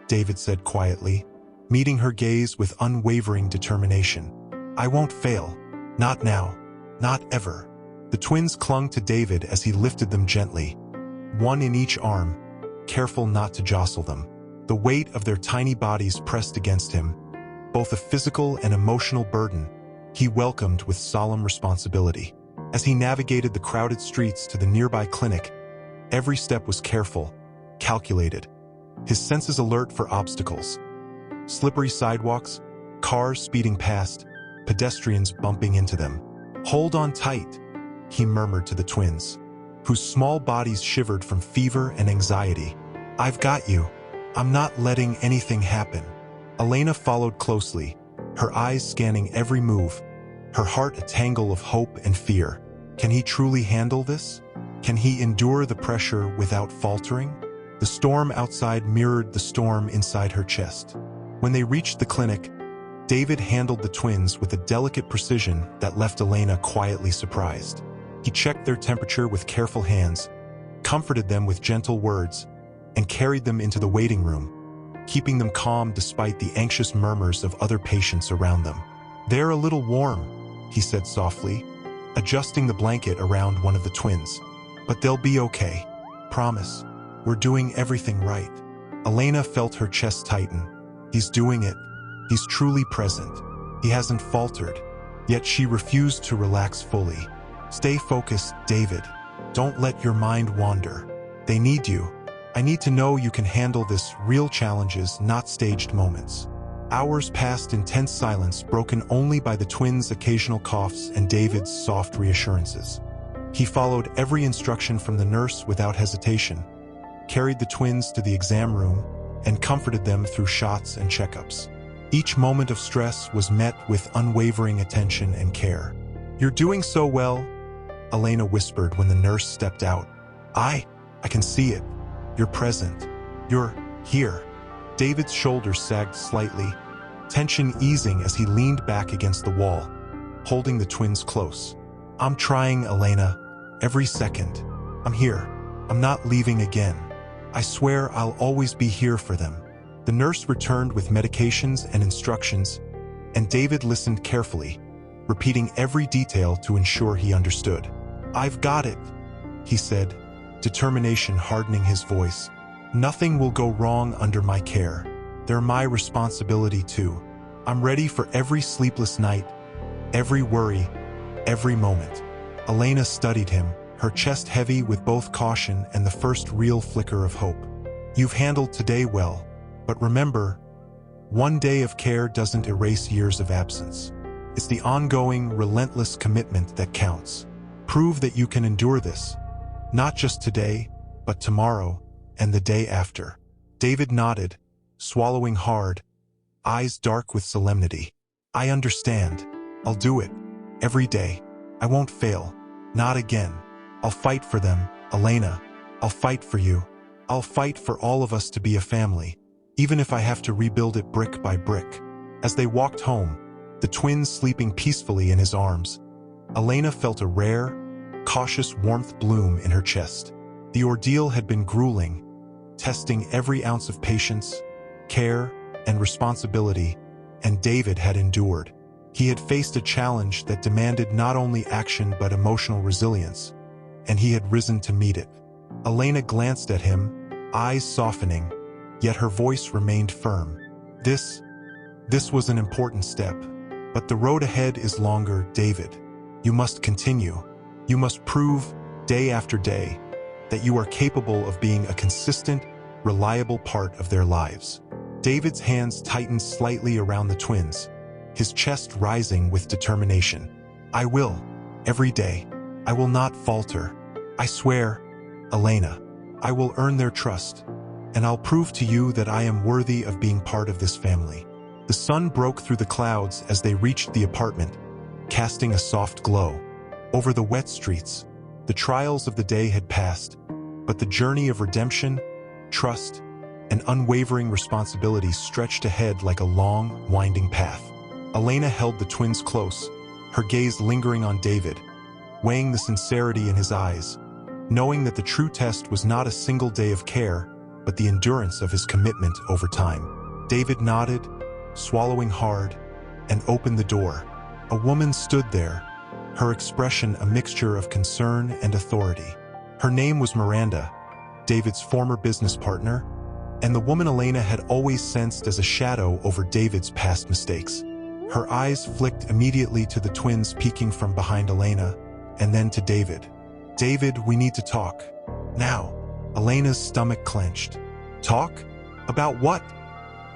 David said quietly, meeting her gaze with unwavering determination. I won't fail. Not now. Not ever. The twins clung to David as he lifted them gently, one in each arm, careful not to jostle them. The weight of their tiny bodies pressed against him, both a physical and emotional burden, he welcomed with solemn responsibility. As he navigated the crowded streets to the nearby clinic, every step was careful, calculated, his senses alert for obstacles. Slippery sidewalks, cars speeding past, pedestrians bumping into them. Hold on tight, he murmured to the twins, whose small bodies shivered from fever and anxiety. I've got you. I'm not letting anything happen. Elena followed closely, her eyes scanning every move, her heart a tangle of hope and fear. Can he truly handle this? Can he endure the pressure without faltering? The storm outside mirrored the storm inside her chest. When they reached the clinic, David handled the twins with a delicate precision that left Elena quietly surprised. He checked their temperature with careful hands, comforted them with gentle words, and carried them into the waiting room, keeping them calm despite the anxious murmurs of other patients around them. "They're a little warm," he said softly, adjusting the blanket around one of the twins. "But they'll be okay. Promise. We're doing everything right." Elena felt her chest tighten. He's doing it. He's truly present. He hasn't faltered. Yet she refused to relax fully. "Stay focused, David. Don't let your mind wander. They need you. I need to know you can handle this. Real challenges, not staged moments." Hours passed in tense silence, broken only by the twins' occasional coughs and David's soft reassurances. He followed every instruction from the nurse without hesitation, carried the twins to the exam room, and comforted them through shots and checkups. Each moment of stress was met with unwavering attention and care. "You're doing so well," Elena whispered when the nurse stepped out. I can see it. You're present. You're here." David's shoulders sagged slightly, tension easing as he leaned back against the wall, holding the twins close. "I'm trying, Elena. Every second. I'm here. I'm not leaving again. I swear I'll always be here for them." The nurse returned with medications and instructions, and David listened carefully, repeating every detail to ensure he understood. "I've got it," he said, determination hardening his voice. "Nothing will go wrong under my care. They're my responsibility too. I'm ready for every sleepless night, every worry, every moment." Elena studied him, her chest heavy with both caution and the first real flicker of hope. "You've handled today well, but remember, one day of care doesn't erase years of absence. It's the ongoing, relentless commitment that counts. Prove that you can endure this, not just today, but tomorrow and the day after." David nodded, swallowing hard, eyes dark with solemnity. "I understand. I'll do it. Every day. I won't fail. Not again. I'll fight for them, Elena. I'll fight for you. I'll fight for all of us to be a family, even if I have to rebuild it brick by brick." As they walked home, the twins sleeping peacefully in his arms, Elena felt a rare, cautious warmth bloom in her chest. The ordeal had been grueling, testing every ounce of patience, care, and responsibility, and David had endured. He had faced a challenge that demanded not only action but emotional resilience, and he had risen to meet it. Elena glanced at him, eyes softening, yet her voice remained firm. This was an important step, but the road ahead is longer, David. You must continue. You must prove, day after day, that you are capable of being a consistent, reliable part of their lives. David's hands tightened slightly around the twins, his chest rising with determination. "I will, every day. I will not falter. I swear, Elena, I will earn their trust, and I'll prove to you that I am worthy of being part of this family." The sun broke through the clouds as they reached the apartment, casting a soft glow. Over the wet streets, the trials of the day had passed, but the journey of redemption, trust, and unwavering responsibility stretched ahead like a long, winding path. Elena held the twins close, her gaze lingering on David, weighing the sincerity in his eyes, knowing that the true test was not a single day of care, but the endurance of his commitment over time. David nodded, swallowing hard, and opened the door. A woman stood there, her expression a mixture of concern and authority. Her name was Miranda, David's former business partner, and the woman Elena had always sensed as a shadow over David's past mistakes. Her eyes flicked immediately to the twins peeking from behind Elena, and then to David. "David, we need to talk. Now." Elena's stomach clenched. "Talk? About what?"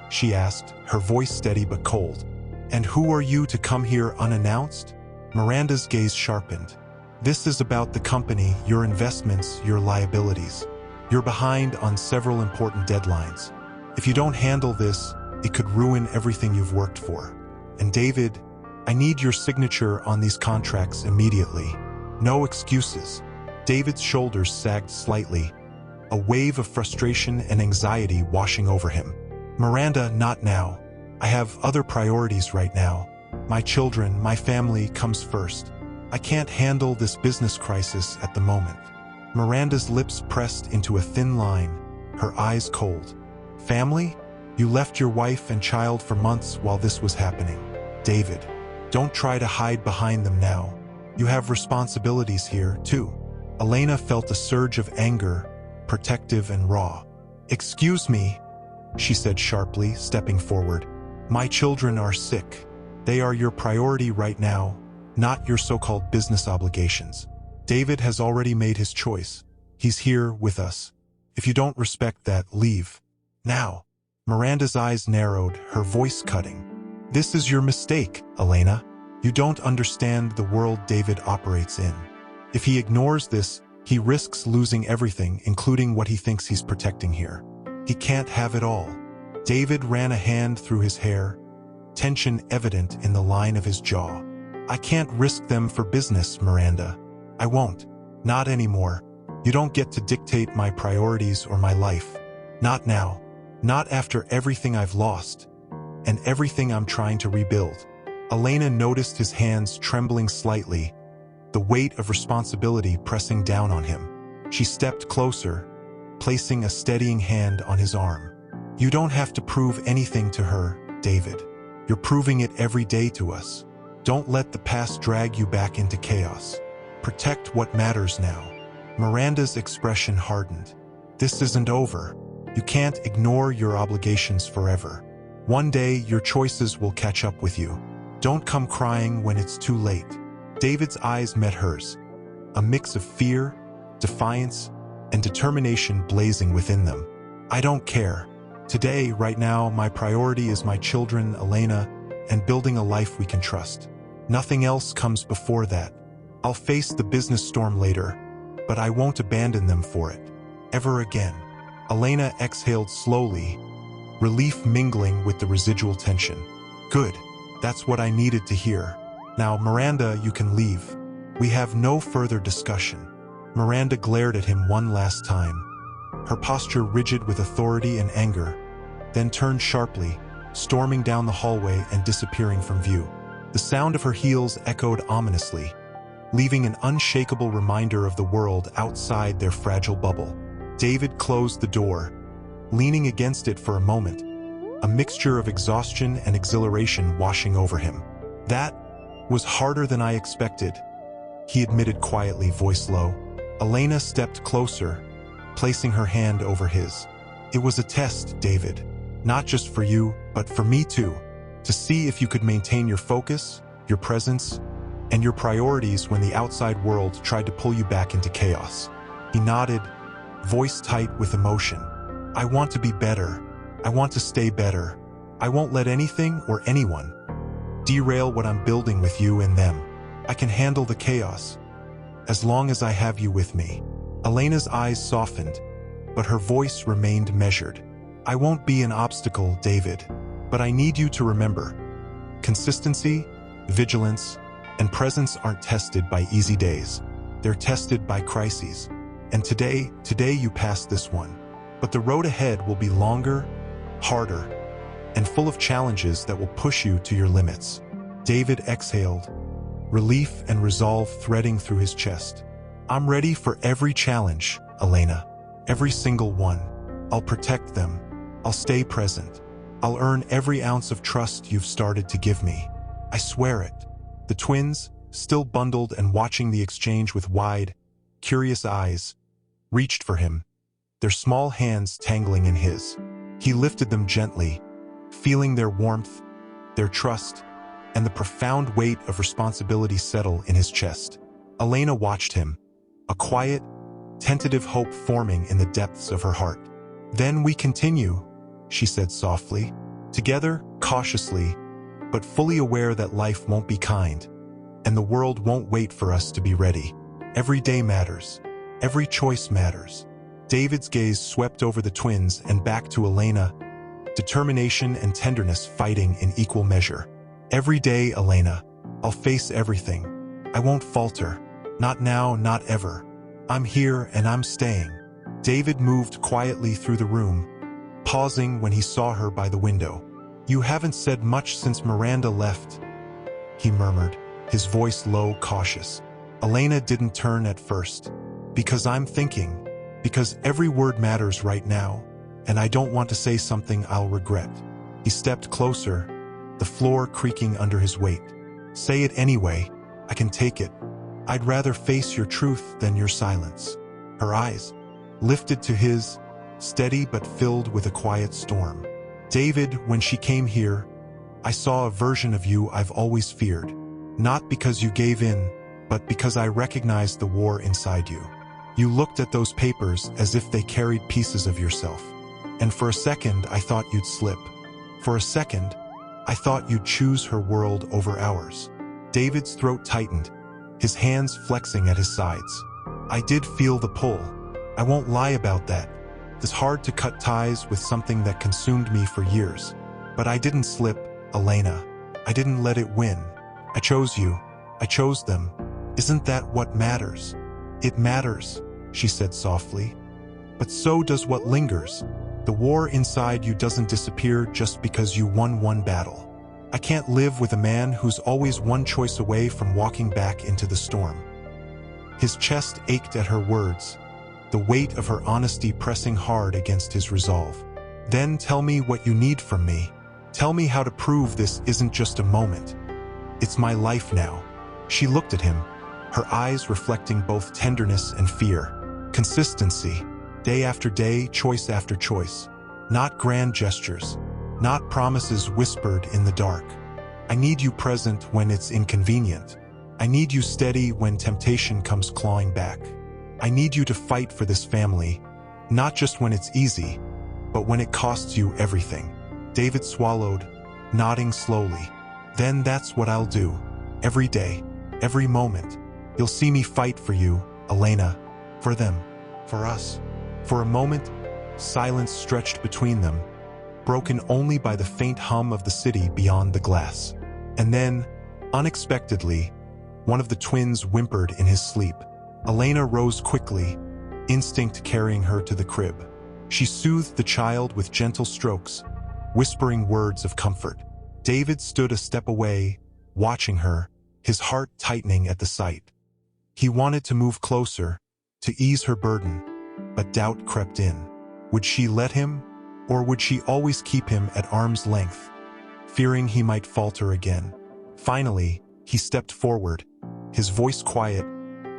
she asked, her voice steady but cold. "And who are you to come here unannounced?" Miranda's gaze sharpened. "This is about the company, your investments, your liabilities. You're behind on several important deadlines. If you don't handle this, it could ruin everything you've worked for. And David, I need your signature on these contracts immediately. No excuses." David's shoulders sagged slightly, a wave of frustration and anxiety washing over him. "Miranda, not now. I have other priorities right now. My children, my family comes first. I can't handle this business crisis at the moment. Miranda's lips pressed into a thin line, her eyes cold. Family? You left your wife and child for months while this was happening. David, don't try to hide behind them now. You have responsibilities here, too. Elena felt a surge of anger, protective and raw. Excuse me, she said sharply, stepping forward. My children are sick. They are your priority right now, not your so-called business obligations. David has already made his choice. He's here with us. If you don't respect that, leave. Now. Miranda's eyes narrowed, her voice cutting. This is your mistake, Elena. You don't understand the world David operates in. If he ignores this, he risks losing everything, including what he thinks he's protecting here. He can't have it all. David ran a hand through his hair, tension evident in the line of his jaw. I can't risk them for business, Miranda. I won't. Not anymore. You don't get to dictate my priorities or my life. Not now. Not after everything I've lost, and everything I'm trying to rebuild. Elena noticed his hands trembling slightly, the weight of responsibility pressing down on him. She stepped closer, placing a steadying hand on his arm. You don't have to prove anything to her, David. You're proving it every day to us. Don't let the past drag you back into chaos. Protect what matters now. Miranda's expression hardened. This isn't over. You can't ignore your obligations forever. One day, your choices will catch up with you. Don't come crying when it's too late. David's eyes met hers, a mix of fear, defiance, and determination blazing within them. I don't care. Today, right now, my priority is my children, Elena, and building a life we can trust. Nothing else comes before that. I'll face the business storm later, but I won't abandon them for it. Ever again. Elena exhaled slowly, relief mingling with the residual tension. Good. That's what I needed to hear. Now, Miranda, you can leave. We have no further discussion. Miranda glared at him one last time, her posture rigid with authority and anger, then turned sharply, storming down the hallway and disappearing from view. The sound of her heels echoed ominously, leaving an unshakable reminder of the world outside their fragile bubble. David closed the door, leaning against it for a moment, a mixture of exhaustion and exhilaration washing over him. That was harder than I expected, he admitted quietly, voice low. Elena stepped closer, placing her hand over his. It was a test, David, not just for you, but for me too, to see if you could maintain your focus, your presence, and your priorities when the outside world tried to pull you back into chaos. He nodded, voice tight with emotion. I want to be better. I want to stay better. I won't let anything or anyone derail what I'm building with you and them. I can handle the chaos, as long as I have you with me. Elena's eyes softened, but her voice remained measured. I won't be an obstacle, David, but I need you to remember, consistency, vigilance, and presence aren't tested by easy days. They're tested by crises. And today you passed this one. But the road ahead will be longer, harder, and full of challenges that will push you to your limits. David exhaled, relief and resolve threading through his chest. I'm ready for every challenge, Elena. Every single one. I'll protect them. I'll stay present. I'll earn every ounce of trust you've started to give me. I swear it. The twins, still bundled and watching the exchange with wide, curious eyes, reached for him, their small hands tangling in his. He lifted them gently, feeling their warmth, their trust, and the profound weight of responsibility settle in his chest. Elena watched him, a quiet, tentative hope forming in the depths of her heart. Then we continue, she said softly, together, cautiously, but fully aware that life won't be kind, and the world won't wait for us to be ready. Every day matters. Every choice matters. David's gaze swept over the twins and back to Elena, determination and tenderness fighting in equal measure. Every day, Elena, I'll face everything. I won't falter. Not now, not ever. I'm here and I'm staying. David moved quietly through the room, pausing when he saw her by the window. You haven't said much since Miranda left, he murmured, his voice low, cautious. Elena didn't turn at first. Because I'm thinking. Because every word matters right now, and I don't want to say something I'll regret. He stepped closer, the floor creaking under his weight. Say it anyway. I can take it. I'd rather face your truth than your silence. Her eyes lifted to his, steady but filled with a quiet storm. David, when she came here, I saw a version of you I've always feared. Not because you gave in, but because I recognized the war inside you. You looked at those papers as if they carried pieces of yourself. And for a second, I thought you'd slip. For a second, I thought you'd choose her world over ours. David's throat tightened, his hands flexing at his sides. I did feel the pull. I won't lie about that. It's hard to cut ties with something that consumed me for years. But I didn't slip, Elena. I didn't let it win. I chose you. I chose them. Isn't that what matters? It matters, she said softly. But so does what lingers. The war inside you doesn't disappear just because you won one battle. I can't live with a man who's always one choice away from walking back into the storm. His chest ached at her words, the weight of her honesty pressing hard against his resolve. Then tell me what you need from me. Tell me how to prove this isn't just a moment. It's my life now. She looked at him, her eyes reflecting both tenderness and fear. Consistency, day after day, choice after choice. Not grand gestures, not promises whispered in the dark. I need you present when it's inconvenient. I need you steady when temptation comes clawing back. I need you to fight for this family, not just when it's easy, but when it costs you everything. David swallowed, nodding slowly. Then that's what I'll do. Every day, every moment. You'll see me fight for you, Elena. For them. For us. For a moment, silence stretched between them, broken only by the faint hum of the city beyond the glass. And then, unexpectedly, one of the twins whimpered in his sleep. Elena rose quickly, instinct carrying her to the crib. She soothed the child with gentle strokes, whispering words of comfort. David stood a step away, watching her, his heart tightening at the sight. He wanted to move closer, to ease her burden, but doubt crept in. Would she let him, or would she always keep him at arm's length, fearing he might falter again? Finally, he stepped forward, his voice quiet,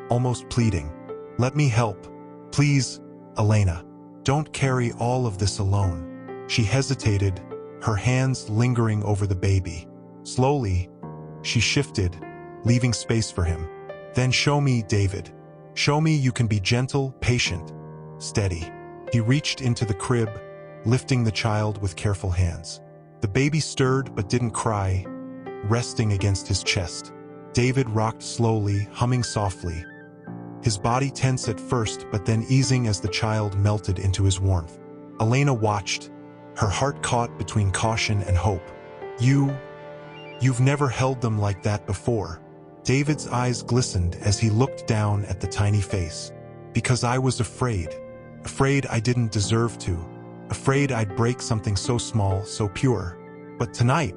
almost pleading. Let me help. Please, Elena. Don't carry all of this alone. She hesitated, her hands lingering over the baby. Slowly, she shifted, leaving space for him. Then show me, David. Show me you can be gentle, patient, steady. He reached into the crib, lifting the child with careful hands. The baby stirred but didn't cry, resting against his chest. David rocked slowly, humming softly, his body tense at first but then easing as the child melted into his warmth. Elena watched, her heart caught between caution and hope. You've never held them like that before. David's eyes glistened as he looked down at the tiny face. Because I was afraid. Afraid I didn't deserve to. Afraid I'd break something so small, so pure. But tonight,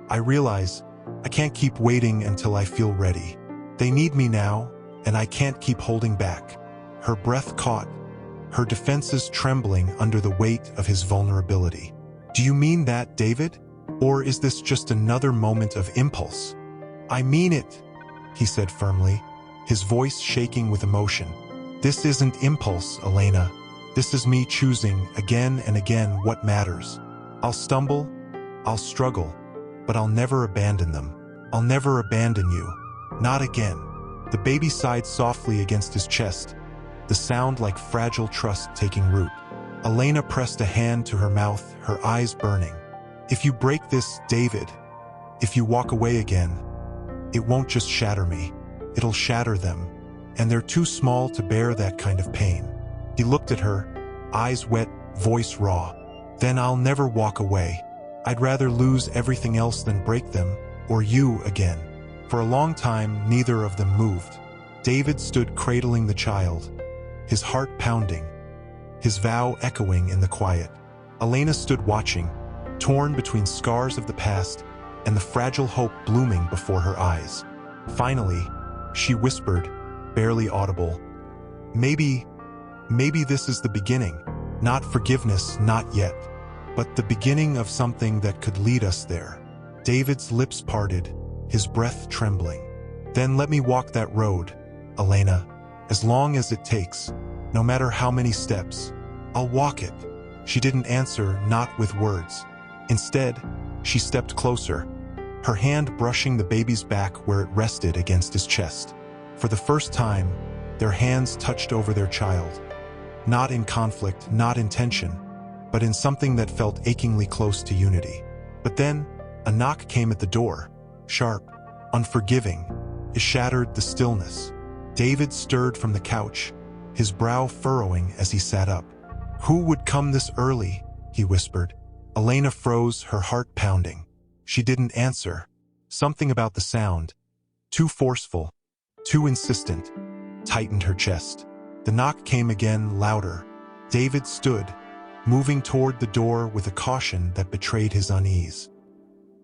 I realize I can't keep waiting until I feel ready. They need me now, and I can't keep holding back. Her breath caught, her defenses trembling under the weight of his vulnerability. Do you mean that, David? Or is this just another moment of impulse? I mean it, he said firmly, his voice shaking with emotion. This isn't impulse, Elena. This is me choosing again and again what matters. I'll stumble, I'll struggle, but I'll never abandon them. I'll never abandon you. Not again. The baby sighed softly against his chest, the sound like fragile trust taking root. Elena pressed a hand to her mouth, her eyes burning. If you break this, David, if you walk away again, it won't just shatter me, it'll shatter them, and they're too small to bear that kind of pain. He looked at her, eyes wet, voice raw. Then I'll never walk away. I'd rather lose everything else than break them, or you again. For a long time, neither of them moved. David stood cradling the child, his heart pounding, his vow echoing in the quiet. Elena stood watching, torn between scars of the past and the fragile hope blooming before her eyes. Finally, she whispered, barely audible, Maybe this is the beginning. Not forgiveness, not yet, but the beginning of something that could lead us there. David's lips parted, his breath trembling. Then let me walk that road, Elena, as long as it takes, no matter how many steps. I'll walk it. She didn't answer, not with words. Instead, she stepped closer, her hand brushing the baby's back where it rested against his chest. For the first time, their hands touched over their child. Not in conflict, not in tension, but in something that felt achingly close to unity. But then, a knock came at the door, sharp, unforgiving. It shattered the stillness. David stirred from the couch, his brow furrowing as he sat up. Who would come this early? He whispered. Elena froze, her heart pounding. She didn't answer. Something about the sound, too forceful, too insistent, tightened her chest. The knock came again, louder. David stood, moving toward the door with a caution that betrayed his unease.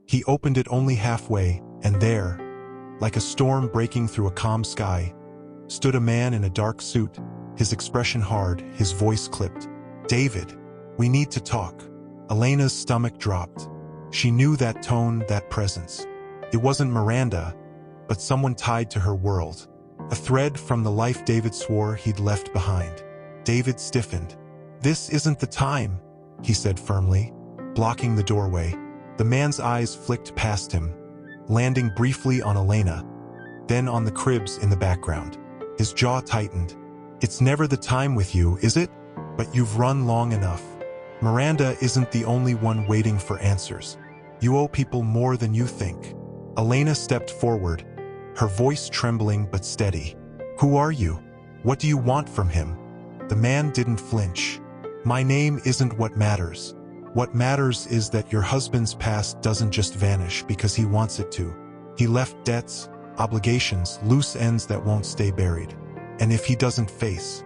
He opened it only halfway, and there, like a storm breaking through a calm sky, stood a man in a dark suit, his expression hard, his voice clipped. David, we need to talk. Elena's stomach dropped. She knew that tone, that presence. It wasn't Miranda, but someone tied to her world. A thread from the life David swore he'd left behind. David stiffened. This isn't the time, he said firmly, blocking the doorway. The man's eyes flicked past him, landing briefly on Elena, then on the cribs in the background. His jaw tightened. It's never the time with you, is it? But you've run long enough. Miranda isn't the only one waiting for answers. You owe people more than you think. Elena stepped forward, her voice trembling but steady. Who are you? What do you want from him? The man didn't flinch. My name isn't what matters. What matters is that your husband's past doesn't just vanish because he wants it to. He left debts, obligations, loose ends that won't stay buried. And if he doesn't face